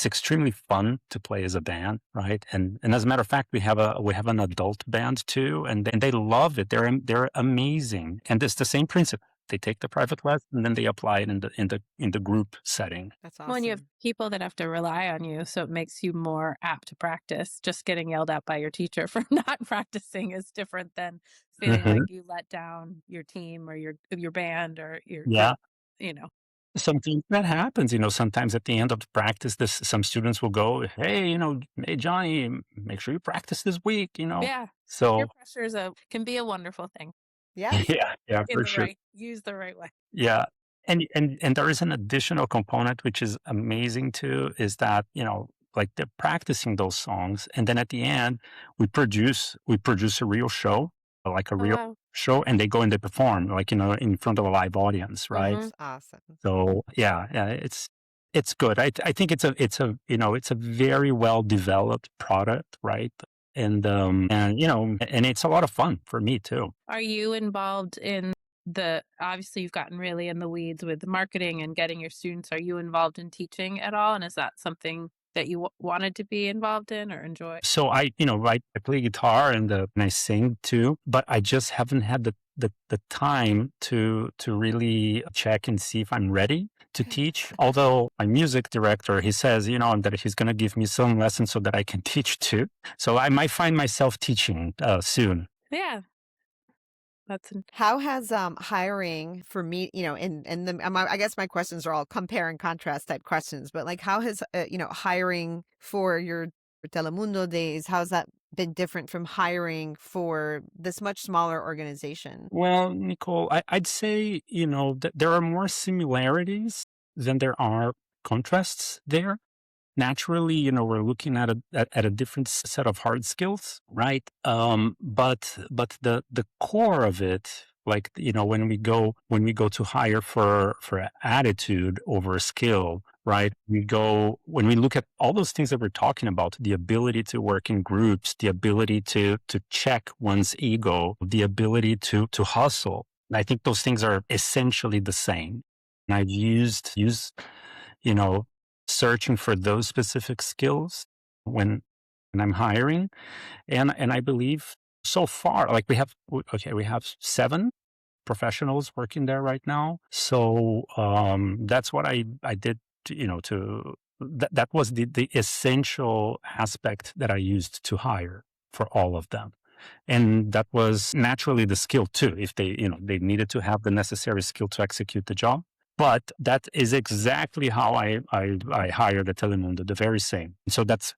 [SPEAKER 2] extremely fun to play as a band, right? And as a matter of fact, we have an adult band too, and they love it. They're amazing, and it's the same principle. They take the private lesson and then they apply it in the group setting.
[SPEAKER 1] That's
[SPEAKER 3] Well, and you have
[SPEAKER 1] awesome.
[SPEAKER 3] people that have to rely on you, so it makes you more apt to practice. Just getting yelled at by your teacher for not practicing is different than feeling like
[SPEAKER 2] Mhm.
[SPEAKER 3] you let down your team or your band or your
[SPEAKER 2] Yeah.
[SPEAKER 3] group, you know.
[SPEAKER 2] Sometimes that happens, sometimes at the end of the practice, some students will go, hey, hey, Johnny, make sure you practice this week.
[SPEAKER 3] Yeah. Peer
[SPEAKER 2] So,
[SPEAKER 3] pressure can be a wonderful thing
[SPEAKER 1] Yes.
[SPEAKER 2] yeah,
[SPEAKER 3] in
[SPEAKER 2] for
[SPEAKER 3] the
[SPEAKER 2] sure.
[SPEAKER 3] right, used the right way.
[SPEAKER 2] Yeah. And there is an additional component which is amazing too, is that, like they're practicing those songs. And then at the end, we produce a real show, like a
[SPEAKER 3] Oh,
[SPEAKER 2] real
[SPEAKER 3] wow.
[SPEAKER 2] show, and they go and they perform, like, in front of a live audience, right?
[SPEAKER 3] Mm-hmm.
[SPEAKER 1] That's awesome.
[SPEAKER 2] So yeah, it's good. I think it's a very well developed product, right? And it's a lot of fun for me too.
[SPEAKER 3] Are you involved in obviously you've gotten really in the weeds with marketing and getting your students. Are you involved in teaching at all? And is that something that you wanted to be involved in or enjoy?
[SPEAKER 2] So I play guitar and I sing too, but I just haven't had the time to really check and see if I'm ready to teach. Although my music director, he says, that he's going to give me some lessons so that I can teach too. So I might find myself teaching soon.
[SPEAKER 3] Yeah.
[SPEAKER 1] How has hiring for me, I guess my questions are all compare and contrast type questions, but like how has hiring for your Telemundo days, how's that been different from hiring for this much smaller organization?
[SPEAKER 2] Well, Nicole, I'd say, that there are more similarities than there are contrasts there. Naturally, we're looking at a different set of hard skills, right? But the core of it, like when we go to hire for attitude over skill, right? When we look at all those things that we're talking about, the ability to work in groups, the ability to check one's ego, the ability to hustle. I think those things are essentially the same. And I've used you know searching for those specific skills when I'm hiring. And I believe so far, like we have 7 professionals working there right now. So that's what I did, that was the essential aspect that I used to hire for all of them. And that was naturally the skill too, if they needed to have the necessary skill to execute the job. But that is exactly how I hired at Telemundo, the very same. So that's,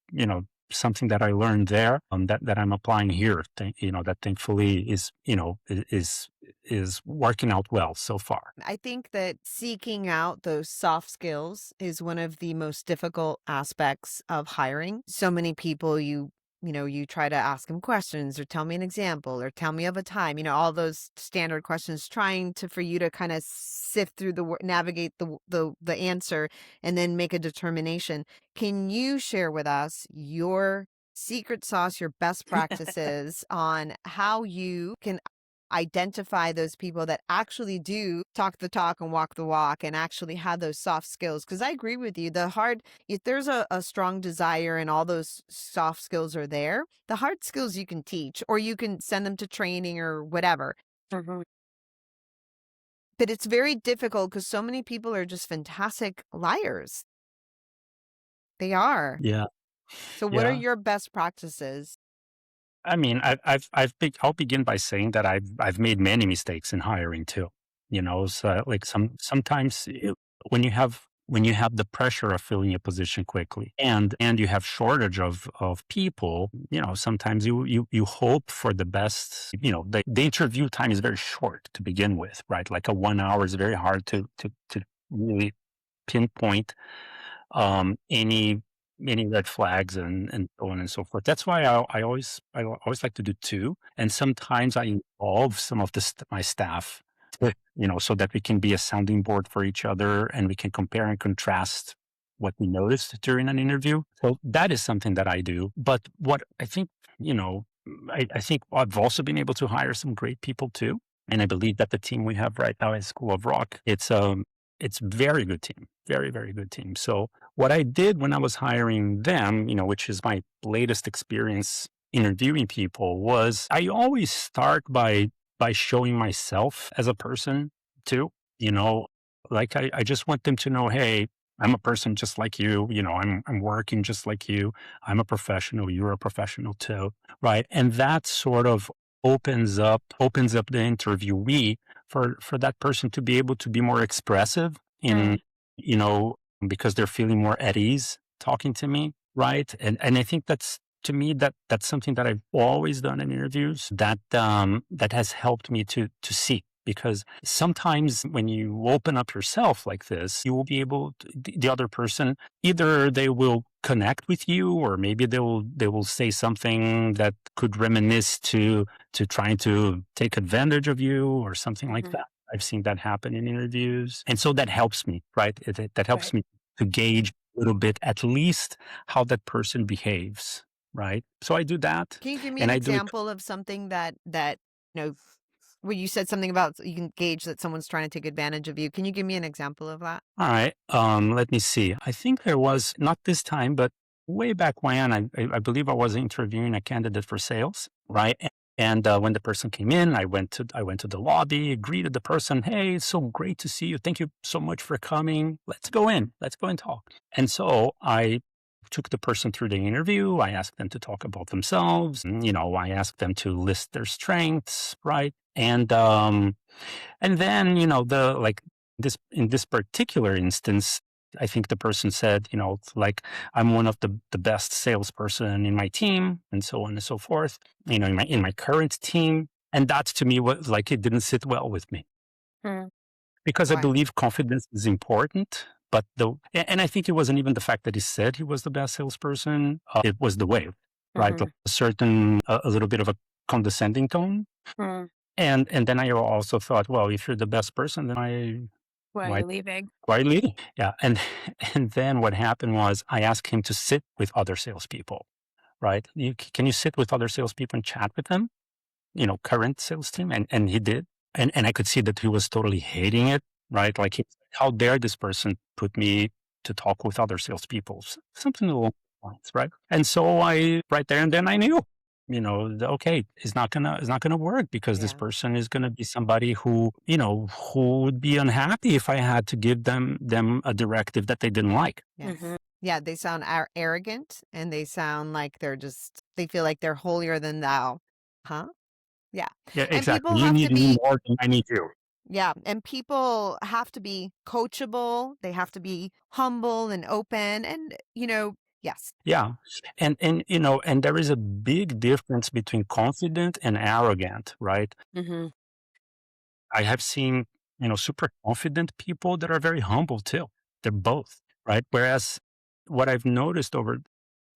[SPEAKER 2] something that I learned there, that I'm applying here, that thankfully is working out well so far.
[SPEAKER 1] I think that seeking out those soft skills is one of the most difficult aspects of hiring. So many people, you try to ask them questions or tell me an example or tell me of a time, all those standard questions, trying for you to kind of sift through navigate the answer and then make a determination. Can you share with us your secret sauce, your best practices on how you can identify those people that actually do talk the talk and walk the walk and actually have those soft skills? Because I agree with you, if there's a strong desire and all those soft skills are there, the hard skills you can teach or you can send them to training or whatever.
[SPEAKER 3] Mhm.
[SPEAKER 1] But it's very difficult because so many people are just fantastic liars. They are.
[SPEAKER 2] Yeah.
[SPEAKER 1] So what are
[SPEAKER 2] Yeah.
[SPEAKER 1] your best practices?
[SPEAKER 2] I mean, I'll begin by saying that I've made many mistakes in hiring too. So like sometimes when you have the pressure of filling a position quickly and you have shortage of people, sometimes you hope for the best. The interview time is very short to begin with, right? Like a 1 hour is very hard to really pinpoint any red flags and so on and so forth. That's why I always like to do 2, and sometimes I involve some of my staff, so that we can be a sounding board for each other and we can compare and contrast what we noticed during an interview. So that is something that I do. But what I think, I think I've also been able to hire some great people too. And I believe that the team we have right now at School of Rock, it's very good team, very, very good team. So what I did when I was hiring them, which is my latest experience interviewing people, was I always start by showing myself as a person too. Like I just want them to know, hey, I'm a person just like you. I'm working just like you. I'm a professional. You're a professional too, right? And that sort of opens up the interviewee for that person to be able to be more expressive in, you know, because they're feeling more at ease talking to me, right? And I think that's, to me, that's something that I've always done in interviews that has helped me to see. Because sometimes when you open up yourself like this, you will be able to, the other person, either they will connect with you, or maybe they will say something that could reminisce to trying to take advantage of you or something like that. I've seen that happen in interviews. And so that helps me, right? That helps me to gauge a little bit, at least, how that person behaves, right? So I do that.
[SPEAKER 1] Can you give me
[SPEAKER 2] And
[SPEAKER 1] an
[SPEAKER 2] I do it.
[SPEAKER 1] example of something that you know Well, you said something about you can gauge that someone's trying to take advantage of you. Can you give me an example of that?
[SPEAKER 2] All right. Let me see. I think there was not this time, but way back when I believe I was interviewing a candidate for sales, right? And when the person came in, I went to the lobby, greeted the person. Hey, it's so great to see you. Thank you so much for coming. Let's go in. Let's go and talk. And so I took the person through the interview. I asked them to talk about themselves. I asked them to list their strengths, right? And then, in this particular instance, I think the person said, like, I'm one of the best salesperson in my team, and so on and so forth, in my current team. And that to me was like, it didn't sit well with me
[SPEAKER 3] Mm.
[SPEAKER 2] because I
[SPEAKER 1] Why?
[SPEAKER 2] believe confidence is important. But and I think it wasn't even the fact that he said he was the best salesperson. It was the way, right?
[SPEAKER 3] Mhm.
[SPEAKER 2] Like a little bit of a condescending tone.
[SPEAKER 3] Mm.
[SPEAKER 2] And then I also thought, well, if you're the best person, then
[SPEAKER 3] Why are
[SPEAKER 2] why
[SPEAKER 3] you leaving?
[SPEAKER 2] why leave? Yeah, and and then what happened was I asked him to sit with other salespeople. Right? Can you sit with other salespeople and chat with them? Current sales team, and he did, and I could see that he was totally hating it. Right? Like, how dare this person put me to talk with other salespeople? Something along those lines, right? And so I right there and then I knew okay, it's not gonna work because this
[SPEAKER 1] Yeah.
[SPEAKER 2] person is gonna be somebody who would be unhappy if I had to give them a directive that they didn't like.
[SPEAKER 1] Yes.
[SPEAKER 3] Mhm.
[SPEAKER 1] Yeah, they sound arrogant and they sound like they feel like they're holier than thou. Huh? Yeah.
[SPEAKER 2] Yeah,
[SPEAKER 1] And
[SPEAKER 2] exactly.
[SPEAKER 1] people
[SPEAKER 2] You
[SPEAKER 1] have to
[SPEAKER 2] need me
[SPEAKER 1] be,
[SPEAKER 2] more than I need you.
[SPEAKER 1] yeah, and people have to be coachable. They have to be humble and open and, yes.
[SPEAKER 2] Yeah, and there is a big difference between confident and arrogant, right?
[SPEAKER 3] Mhm.
[SPEAKER 2] I have seen super confident people that are very humble too. They're both, right? Whereas what I've noticed over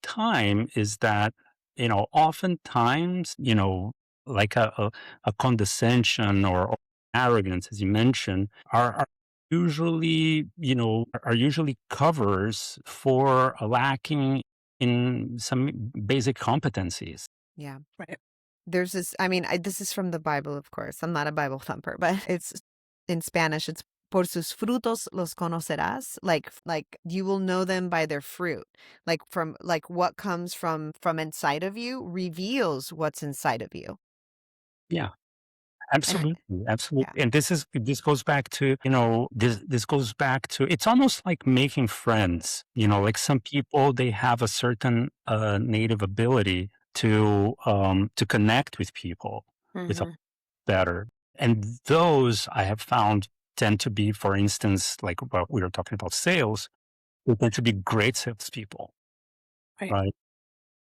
[SPEAKER 2] time is that, oftentimes, like a condescension or arrogance, as you mentioned, are usually covers for a lacking in some basic competencies.
[SPEAKER 1] Yeah.
[SPEAKER 3] Right.
[SPEAKER 1] There's this, this is from the Bible, of course. I'm not a Bible thumper, but it's in Spanish. It's por sus frutos los conocerás. Like you will know them by their fruit. Like what comes from inside of you reveals what's inside of you.
[SPEAKER 2] Yeah.
[SPEAKER 1] And
[SPEAKER 2] Absolutely,
[SPEAKER 1] yeah.
[SPEAKER 2] absolutely. And this goes back to, this goes back to it's almost like making friends. Like some people they have a certain native ability to connect with people with a
[SPEAKER 3] Mhm.
[SPEAKER 2] better. And those I have found tend to be, for instance, like what we were talking about sales, they tend to be great salespeople,
[SPEAKER 3] Right.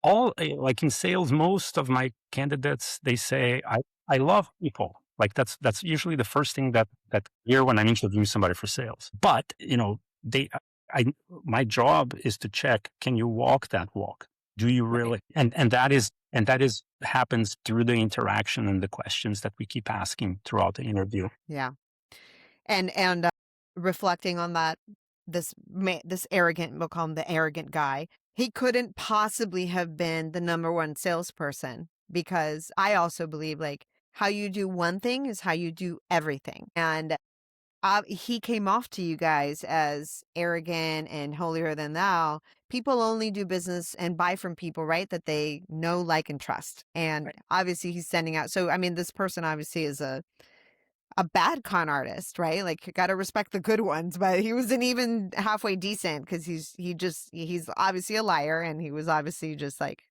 [SPEAKER 2] right? Like in sales, most of my candidates they say I love people. Like that's usually the first thing that I hear when I'm interviewing somebody for sales. But they I my job is to check, can you walk that walk? Do you
[SPEAKER 3] Right.
[SPEAKER 2] really? And that is happens through the interaction and the questions that we keep asking throughout the interview.
[SPEAKER 1] Yeah. And reflecting on that, this arrogant, we'll call him the arrogant guy. He couldn't possibly have been the number one salesperson because I also believe like how you do one thing is how you do everything. And he came off to you guys as arrogant and holier than thou. People only do business and buy from people, right? That they know, like, and trust. And
[SPEAKER 3] Right.
[SPEAKER 1] obviously, he's sending out. So, this person obviously is a bad con artist, right? Like, got to respect the good ones, but he wasn't even halfway decent because he's obviously a liar and he was obviously just like,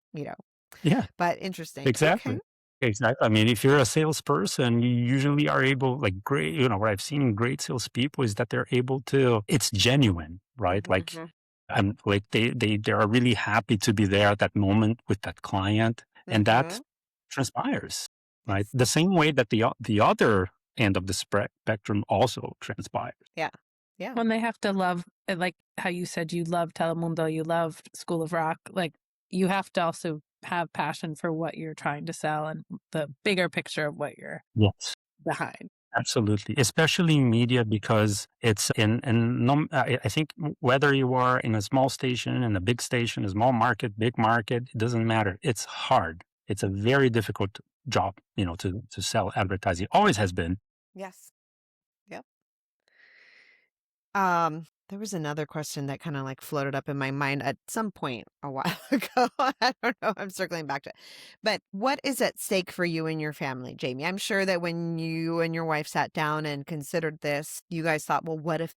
[SPEAKER 2] Yeah,
[SPEAKER 1] but interesting. Okay.
[SPEAKER 2] exactly. Exactly. I mean, if you're a salesperson, you usually are able, like great, what I've seen in great salespeople is that they're able to, it's genuine, right? Like,
[SPEAKER 3] Mhm.
[SPEAKER 2] like they are really happy to be there at that moment with that client. And that
[SPEAKER 1] Mm-hmm.
[SPEAKER 2] transpires, right?
[SPEAKER 1] Yes.
[SPEAKER 2] The same way that the other end of the spectrum also transpires.
[SPEAKER 1] Yeah. Yeah.
[SPEAKER 3] When they have to love, like how you said you love Telemundo, you love School of Rock, like you have to also have passion for what you're trying to sell and the bigger picture of what you're
[SPEAKER 2] Yes.
[SPEAKER 3] behind.
[SPEAKER 2] Absolutely, especially in media because it's in no, I think whether you are in a small station, in a big station, a small market, big market, it doesn't matter. It's hard. It's a very difficult job, to sell advertising. Always has been.
[SPEAKER 1] Yes. Yep. There was another question that kind of like floated up in my mind at some point a while ago. I don't know. I'm circling back to it. But what is at stake for you and your family, Jayme? I'm sure that when you and your wife sat down and considered this, you guys thought, well, what if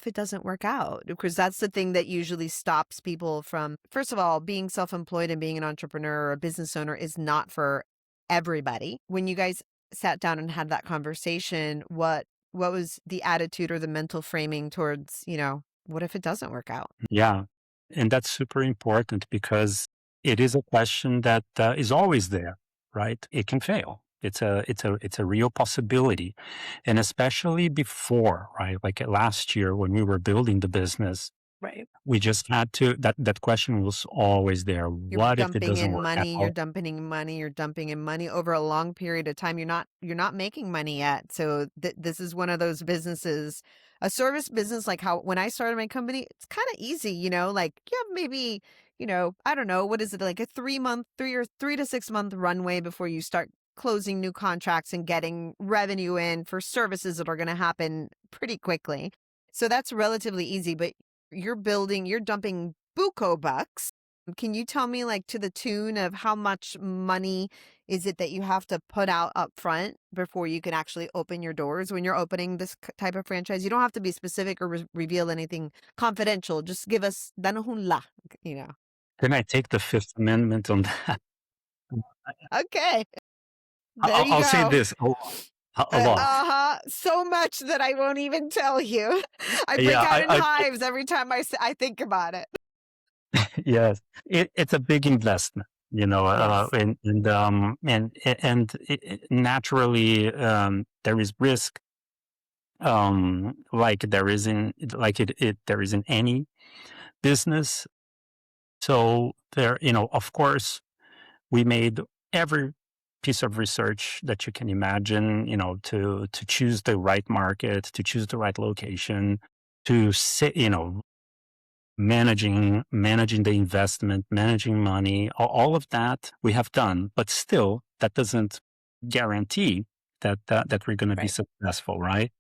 [SPEAKER 1] it doesn't work out? Because that's the thing that usually stops people from, first of all, being self-employed and being an entrepreneur or a business owner is not for everybody. When you guys sat down and had that conversation, what was the attitude or the mental framing towards, what if it doesn't work out?
[SPEAKER 2] Yeah. And that's super important because it is a question that is always there, right? It can fail. It's a real possibility. And especially before, right? Like last year when we were building the business,
[SPEAKER 3] Right.
[SPEAKER 2] we just had to, that question was always there.
[SPEAKER 1] You're
[SPEAKER 2] What if it
[SPEAKER 1] dumping
[SPEAKER 2] doesn't
[SPEAKER 1] in
[SPEAKER 2] work
[SPEAKER 1] money, you're
[SPEAKER 2] out?
[SPEAKER 1] dumping in money, you're dumping in money over a long period of time. You're not making money yet. So this is one of those businesses, a service business, like how when I started my company, it's kind of easy, like you have maybe, I don't know, what is it, like a 3 to 6 month runway before you start closing new contracts and getting revenue in for services that are going to happen pretty quickly. So that's relatively easy, but you're dumping buco bucks. Can you tell me, like, to the tune of how much money is it that you have to put out up front before you can actually open your doors when you're opening this type of franchise? You don't have to be specific or reveal anything confidential. Just give us danos un la, you know.
[SPEAKER 2] Can I take the Fifth Amendment on that?
[SPEAKER 1] Okay, there you
[SPEAKER 2] I'll say
[SPEAKER 1] go.
[SPEAKER 2] this a lot.
[SPEAKER 1] So much that I won't even tell you. I break
[SPEAKER 2] Yeah,
[SPEAKER 1] out in hives every time I think about it.
[SPEAKER 2] yes, it's a big investment,
[SPEAKER 1] Yes.
[SPEAKER 2] and naturally there is risk, like there is in any business. So there, of course, we made every piece of research that you can imagine, to choose the right market, to choose the right location, to say, managing the investment, managing money, all of that we have done, but still that doesn't guarantee that we're going to be
[SPEAKER 3] Right.
[SPEAKER 2] successful, right?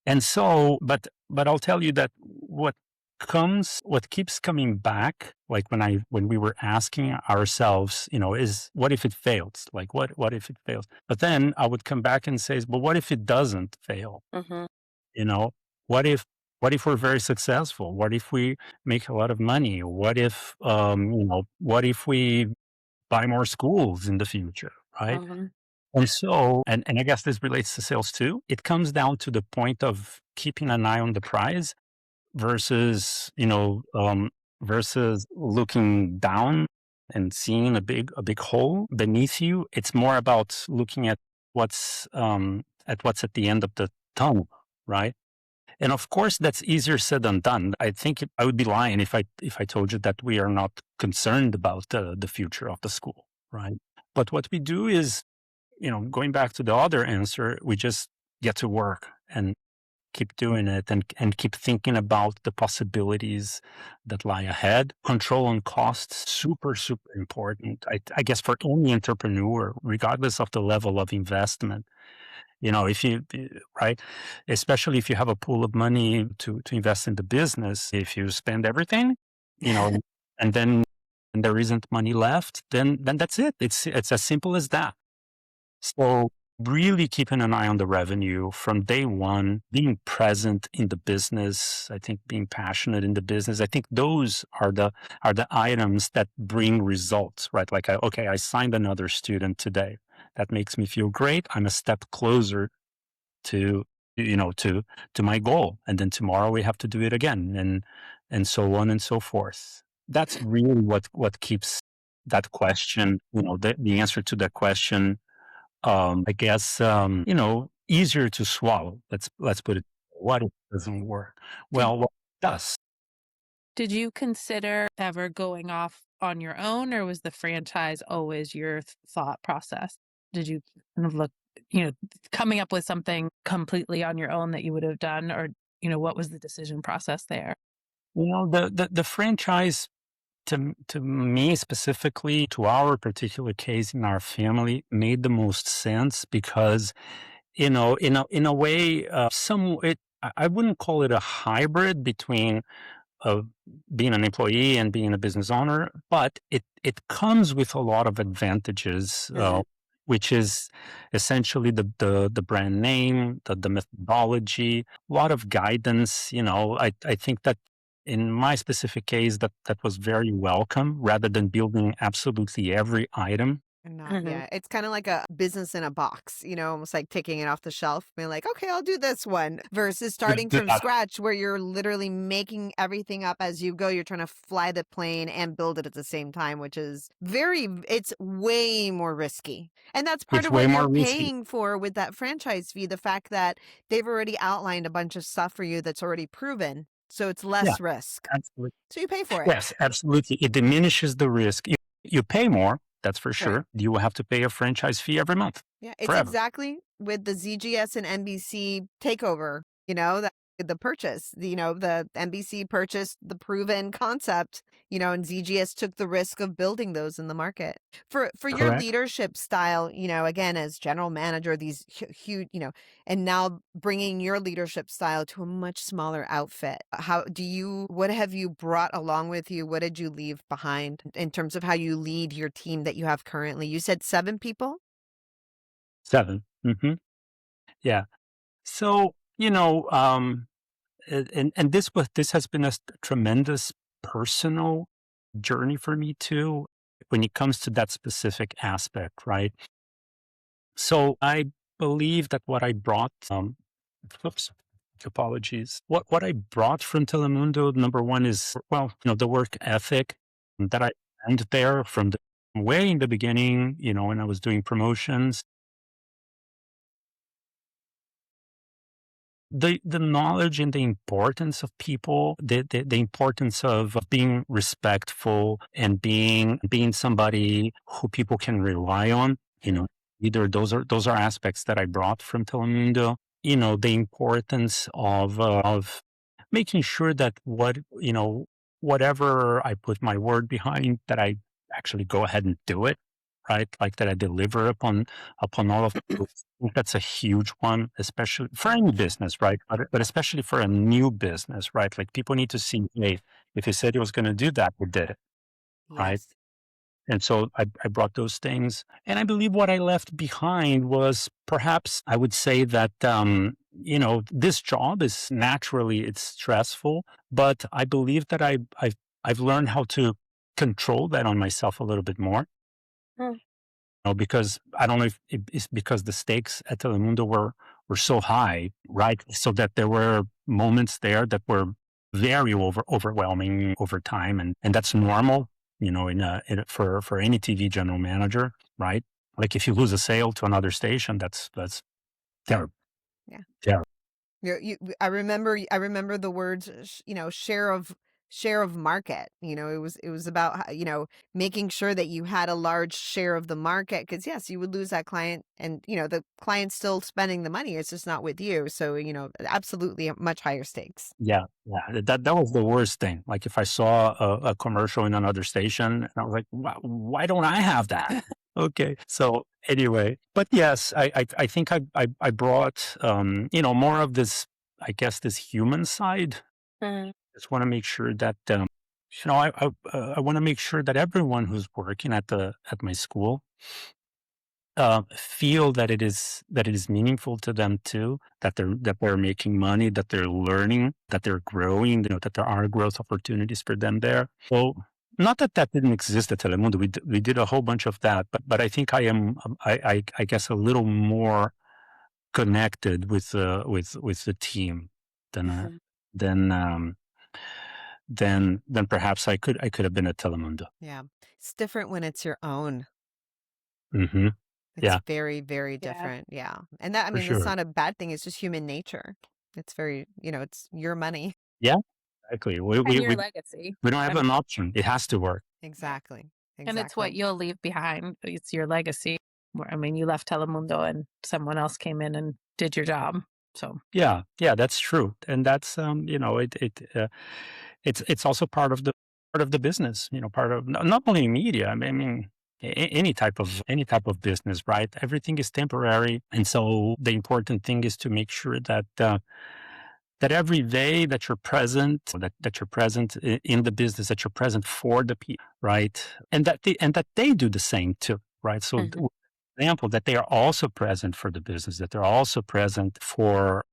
[SPEAKER 2] And so, but I'll tell you that what keeps coming back, like when we were asking ourselves, is what if it fails? Like what if it fails? But then I would come back and say, but what if it doesn't fail?
[SPEAKER 3] Mm-hmm.
[SPEAKER 2] You know, what if we're very successful? What if we make a lot of money? What if we buy more schools in the future, right?
[SPEAKER 3] Mm-hmm.
[SPEAKER 2] And so, and I guess this relates to sales too. It comes down to the point of keeping an eye on the prize versus, versus looking down and seeing a big hole beneath you. It's more about looking at what's at the end of the tunnel, right? And of course, that's easier said than done. I think I would be lying if I told you that we are not concerned about the future of the school, right? But what we do is, going back to the other answer, we just get to work and keep doing it and keep thinking about the possibilities that lie ahead. Control on costs, super, super important. I guess for any entrepreneur, regardless of the level of investment, if you, right, especially if you have a pool of money to invest in the business, if you spend everything, and then there isn't money left, then that's it. It's as simple as that. So really keeping an eye on the revenue from day one, being present in the business. I think being passionate in the business. I think those are the items that bring results, right? Like, I signed another student today. That makes me feel great. I'm a step closer to my goal, and then tomorrow we have to do it again, and so on and so forth. That's really what keeps that question, the answer to that question, I guess, easier to swallow. Let's put it. What if it doesn't work? Well, what does?
[SPEAKER 3] Did you consider ever going off on your own, or was the franchise always your thought process? Did you kind of look, coming up with something completely on your own that you would have done, or, what was the decision process there?
[SPEAKER 2] The franchise to me specifically, to our particular case in our family, made the most sense because, in a way, I wouldn't call it a hybrid between of being an employee and being a business owner, but it comes with a lot of advantages, which is essentially the brand name, the methodology, a lot of guidance. I think that in my specific case, that was very welcome rather than building absolutely every item.
[SPEAKER 1] And not, yeah, it's kind of like a business in a box, almost like taking it off the shelf, being like, okay, I'll do this one versus starting from scratch where you're literally making everything up as you go. You're trying to fly the plane and build it at the same time, which is it's way more risky. And that's part
[SPEAKER 2] It's
[SPEAKER 1] of
[SPEAKER 2] way
[SPEAKER 1] what
[SPEAKER 2] more
[SPEAKER 1] you're
[SPEAKER 2] risky.
[SPEAKER 1] paying for with that franchise fee, the fact that they've already outlined a bunch of stuff for you that's already proven. So it's
[SPEAKER 2] Yeah,
[SPEAKER 1] less risk.
[SPEAKER 2] absolutely.
[SPEAKER 1] So you pay for it.
[SPEAKER 2] Yes, absolutely. It diminishes the risk. You pay more, that's for
[SPEAKER 1] Right.
[SPEAKER 2] sure. You will have to pay a franchise fee every month
[SPEAKER 1] Yeah, it's
[SPEAKER 2] forever.
[SPEAKER 1] exactly with the ZGS and NBC takeover, the purchase, the NBC purchased the proven concept, and ZGS took the risk of building those in the market. For your
[SPEAKER 2] Correct.
[SPEAKER 1] leadership style, again, as general manager, these huge, and now bringing your leadership style to a much smaller outfit. What have you brought along with you? What did you leave behind in terms of how you lead your team that you have currently? You said 7 people?
[SPEAKER 2] 7. Yeah. So, and this has been a tremendous personal journey for me too, when it comes to that specific aspect, right? So I believe that what I brought, oops, apologies. What I brought from Telemundo, number one is, well, the work ethic that I learned there from the way in the beginning, when I was doing promotions. The knowledge and the importance of people, the importance of being respectful and being somebody who people can rely on, either those are aspects that I brought from Telemundo. The importance of making sure that whatever I put my word behind, that I actually go ahead and do it, right? Like that I deliver upon all of those. I think that's a huge one, especially for any business, right? But especially for a new business, right? Like people need to see, hey, if he said he was going to do that, he did it, right?
[SPEAKER 1] Yes.
[SPEAKER 2] And so I brought those things. And I believe what I left behind was, perhaps I would say that, this job is naturally, it's stressful, but I believe that I've learned how to control that on myself a little bit more. Because I don't know if it's because the stakes at Telemundo were so high, right? So that there were moments there that were very overwhelming over time, and that's normal, for any TV general manager, right? Like if you lose a sale to another station, that's terrible.
[SPEAKER 1] Yeah.
[SPEAKER 2] Terrible.
[SPEAKER 1] I remember the words, share of market. It was about making sure that you had a large share of the market, because yes, you would lose that client, and the client's still spending the money. It's just not with you. So absolutely much higher stakes.
[SPEAKER 2] Yeah, that was the worst thing. Like if I saw a commercial in another station, and I was like, why don't I have that? Okay. So anyway, but yes, I think I brought more of this, I guess, this human side. Just want to make sure that I want to make sure that everyone who's working at my school feel that it is meaningful to them too, that they're making money, that they're learning, that they're growing, that there are growth opportunities for them there. So not that didn't exist at Telemundo. We did a whole bunch of that, but I think I am I guess a little more connected with the team than than perhaps I could have been at Telemundo.
[SPEAKER 1] Yeah. It's different when it's your own.
[SPEAKER 2] Hmm.
[SPEAKER 1] It's
[SPEAKER 2] Yeah,
[SPEAKER 1] very, very different. Yeah. And that, I
[SPEAKER 2] for
[SPEAKER 1] mean, it's
[SPEAKER 2] sure.
[SPEAKER 1] not a bad thing. It's just human nature. It's very, it's your money.
[SPEAKER 2] Yeah, exactly. We
[SPEAKER 3] And
[SPEAKER 2] we
[SPEAKER 3] your
[SPEAKER 2] we,
[SPEAKER 3] legacy.
[SPEAKER 2] we don't have an option. It has to work.
[SPEAKER 1] Exactly.
[SPEAKER 3] And it's what
[SPEAKER 1] Exactly.
[SPEAKER 3] you'll leave behind. It's your legacy. I mean, you left Telemundo and someone else came in and did your job. So
[SPEAKER 2] Yeah, that's true, and that's it's also part of part of the business, part of not only media. I mean, any type of business, right? Everything is temporary, and so the important thing is to make sure that that every day that you're present, that you're present in the business, that you're present for the people, right? And that they do the same too, right? So,
[SPEAKER 3] Mhm.
[SPEAKER 2] example, that they are also present for the business, that they're also present for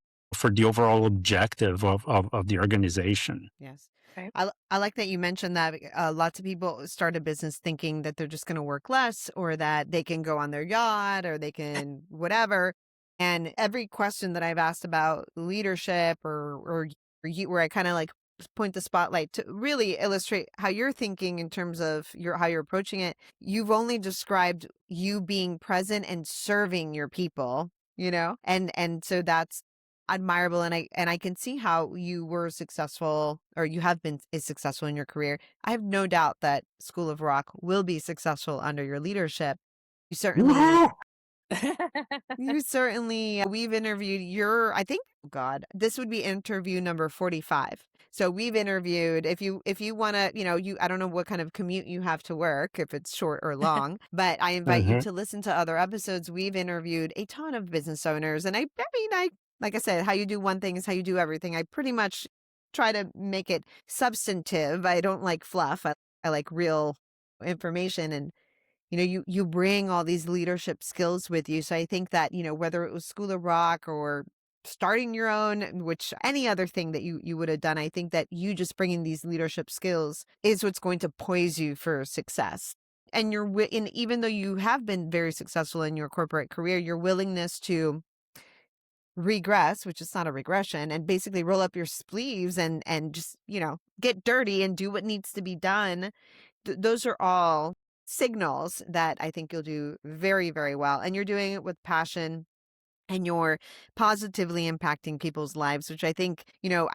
[SPEAKER 2] the overall objective of the organization.
[SPEAKER 1] Yes.
[SPEAKER 3] Right.
[SPEAKER 1] I like that you mentioned that lots of people start a business thinking that they're just going to work less or that they can go on their yacht or they can whatever. And every question that I've asked about leadership or you, where I kind of like point the spotlight to really illustrate how you're thinking in terms of how you're approaching it, you've only described you being present and serving your people, and so that's admirable, and I can see how you were successful, or you have been is successful in your career. I have no doubt that School of Rock will be successful under your leadership. You certainly
[SPEAKER 2] Woo-hoo!
[SPEAKER 1] we've interviewed I think, oh God, this would be interview number 45. So we've interviewed, if you want to, I don't know what kind of commute you have to work, if it's short or long, but I invite you
[SPEAKER 2] Mhm.
[SPEAKER 1] to listen to other episodes. We've interviewed a ton of business owners, and I mean, like I said, how you do one thing is how you do everything. I pretty much try to make it substantive. I don't like fluff. I like real information, and you bring all these leadership skills with you. So I think that, whether it was School of Rock or starting your own, which any other thing that you would have done, I think that you just bringing these leadership skills is what's going to poise you for success. And and even though you have been very successful in your corporate career, your willingness to regress, which is not a regression, and basically roll up your sleeves and just, get dirty and do what needs to be done. Those are all signals that I think you'll do very, very well. And you're doing it with passion, and you're positively impacting people's lives, which I think,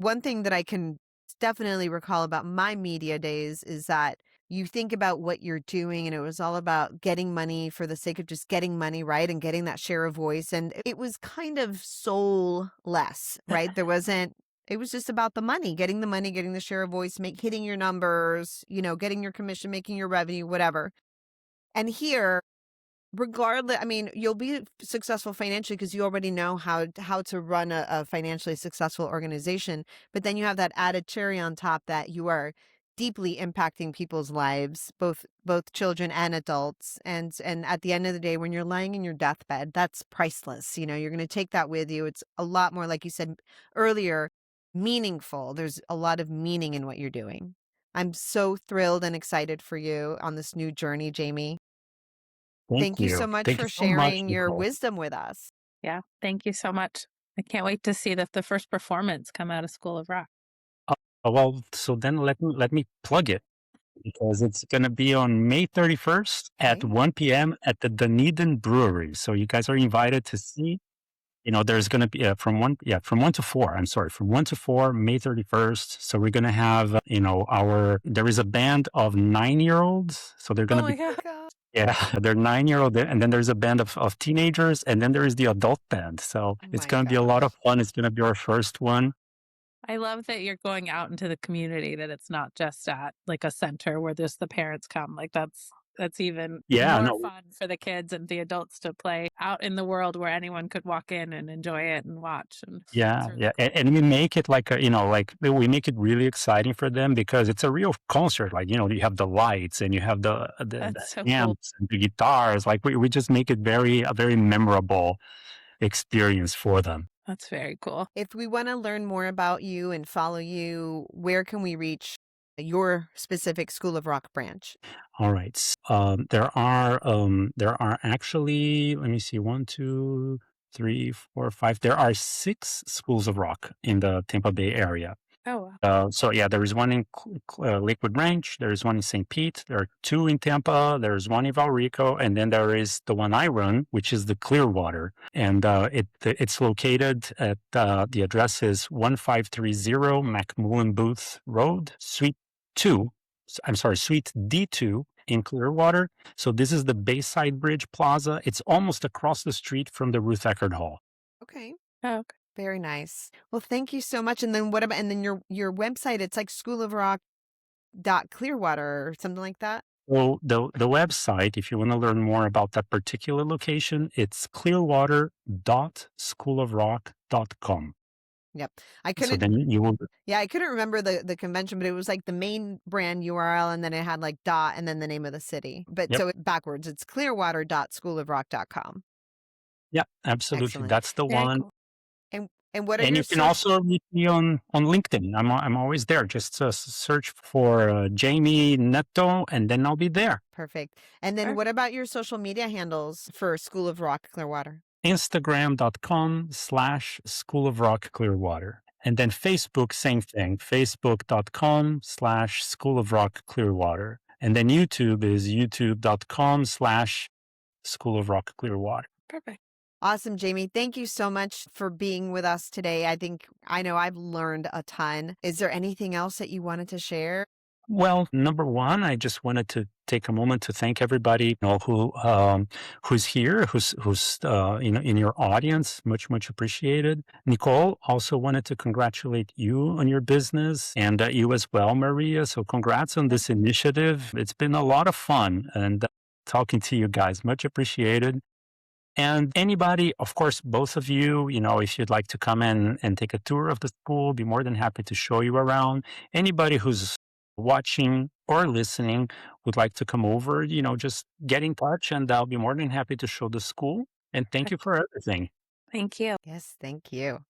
[SPEAKER 1] one thing that I can definitely recall about my media days is that you think about what you're doing, and it was all about getting money for the sake of just getting money, right? And getting that share of voice. And it was kind of soulless, right? It was just about the money, getting the share of voice, hitting your numbers, getting your commission, making your revenue, whatever. And here, regardless, I mean, you'll be successful financially because you already know how to run a financially successful organization. But then you have that added cherry on top that you are deeply impacting people's lives, both children and adults. And at the end of the day, when you're lying in your deathbed, that's priceless. You're going to take that with you. It's a lot more, like you said earlier, meaningful. There's a lot of meaning in what you're doing. I'm so thrilled and excited for you on this new journey, Jayme.
[SPEAKER 2] Thank
[SPEAKER 1] Thank you so
[SPEAKER 2] you.
[SPEAKER 1] much
[SPEAKER 2] Thank you
[SPEAKER 1] for
[SPEAKER 2] so much,
[SPEAKER 1] sharing your
[SPEAKER 2] Nicole.
[SPEAKER 1] wisdom with us.
[SPEAKER 3] Yeah. Thank you so much. I can't wait to see the first performance come out of School of Rock.
[SPEAKER 2] Well, so then let me plug it, because it's going to be on May 31st at
[SPEAKER 1] Okay.
[SPEAKER 2] 1 p.m. at the Dunedin Brewery. So you guys are invited to see. There's going to be from 1 to 4. I'm sorry, from 1 to 4, May 31st. So we're going to have, there is a band of 9-year-olds. So they're going
[SPEAKER 3] Oh
[SPEAKER 2] to
[SPEAKER 3] my
[SPEAKER 2] be,
[SPEAKER 3] God.
[SPEAKER 1] God.
[SPEAKER 2] yeah, they're 9-year-old. And then there's a band of teenagers. And then there is the adult band. So
[SPEAKER 1] Oh
[SPEAKER 2] it's
[SPEAKER 1] my
[SPEAKER 2] going to be a lot of
[SPEAKER 1] gosh.
[SPEAKER 2] fun. It's going to be our first one.
[SPEAKER 3] I love that you're going out into the community, that it's not just at like a center where there's the parents come. Like that's even
[SPEAKER 2] Yeah,
[SPEAKER 3] more
[SPEAKER 2] no,
[SPEAKER 3] fun for the kids and the adults to play out in the world where anyone could walk in and enjoy it and watch. And it's
[SPEAKER 2] yeah,
[SPEAKER 3] really
[SPEAKER 2] yeah,
[SPEAKER 3] cool.
[SPEAKER 2] and we make it like we make it really exciting for them, because it's a real concert. Like, you have the lights and you have the
[SPEAKER 3] That's so cool.
[SPEAKER 2] amps and the guitars. Like, we just make it a very memorable experience for them.
[SPEAKER 3] That's very cool.
[SPEAKER 1] If we want to learn more about you and follow you, where can we reach your specific School of Rock branch?
[SPEAKER 2] All right. There are actually, let me see, 1, 2, 3, 4, 5. There are 6 schools of rock in the Tampa Bay area.
[SPEAKER 3] Oh, wow.
[SPEAKER 2] So yeah, there is one in Lakewood Ranch. There is one in St. Pete. There are 2 in Tampa. There is one in Valrico, and then there is the one I run, which is the Clearwater, and it's located at the address is 1530 McMullen Booth Road, Suite 2. I'm sorry, Suite D2 in Clearwater. So this is the Bayside Bridge Plaza. It's almost across the street from the Ruth Eckerd Hall.
[SPEAKER 1] Okay.
[SPEAKER 3] Oh, okay.
[SPEAKER 1] Very nice. Well, thank you so much. And then what about, and then your website, it's like School of Rock. Clearwater or something like that?
[SPEAKER 2] So the website, if you want to learn more about that particular location, it's clearwater.schoolofrock.com.
[SPEAKER 1] Yep. I
[SPEAKER 2] So
[SPEAKER 1] couldn't
[SPEAKER 2] then you will,
[SPEAKER 1] Yeah, I couldn't remember the convention, but it was like the main brand URL and then it had like dot and then the name of the city. But
[SPEAKER 2] yep,
[SPEAKER 1] so backwards, it's clearwater.schoolofrock.com.
[SPEAKER 2] yeah, absolutely.
[SPEAKER 1] Excellent.
[SPEAKER 2] That's the
[SPEAKER 3] Very
[SPEAKER 2] one.
[SPEAKER 3] cool.
[SPEAKER 1] And what are
[SPEAKER 2] And
[SPEAKER 1] your
[SPEAKER 2] you can
[SPEAKER 1] social
[SPEAKER 2] also reach me on LinkedIn. I'm always there. Just search for Jayme Neto, and then I'll be there.
[SPEAKER 1] Perfect. And then what about your social media handles for School of Rock Clearwater?
[SPEAKER 2] Instagram.com/School of Rock Clearwater. And then Facebook, same thing. Facebook.com/School of Rock Clearwater. And then YouTube is youtube.com/School of Rock Clearwater.
[SPEAKER 3] Perfect.
[SPEAKER 1] Awesome, Jayme. Thank you so much for being with us today. I know I've learned a ton. Is there anything else that you wanted to share?
[SPEAKER 2] Well, number one, I just wanted to take a moment to thank everybody, who's here, who's in your audience. Much appreciated. Nicole, also wanted to congratulate you on your business, and you as well, Maria. So congrats on this initiative. It's been a lot of fun, and talking to you guys, much appreciated. And anybody, of course, both of you, if you'd like to come in and take a tour of the school, be more than happy to show you around. Anybody who's watching or listening would like to come over, just get in touch and I'll be more than happy to show the school. And thank you for everything.
[SPEAKER 3] Thank you.
[SPEAKER 1] Yes, thank you.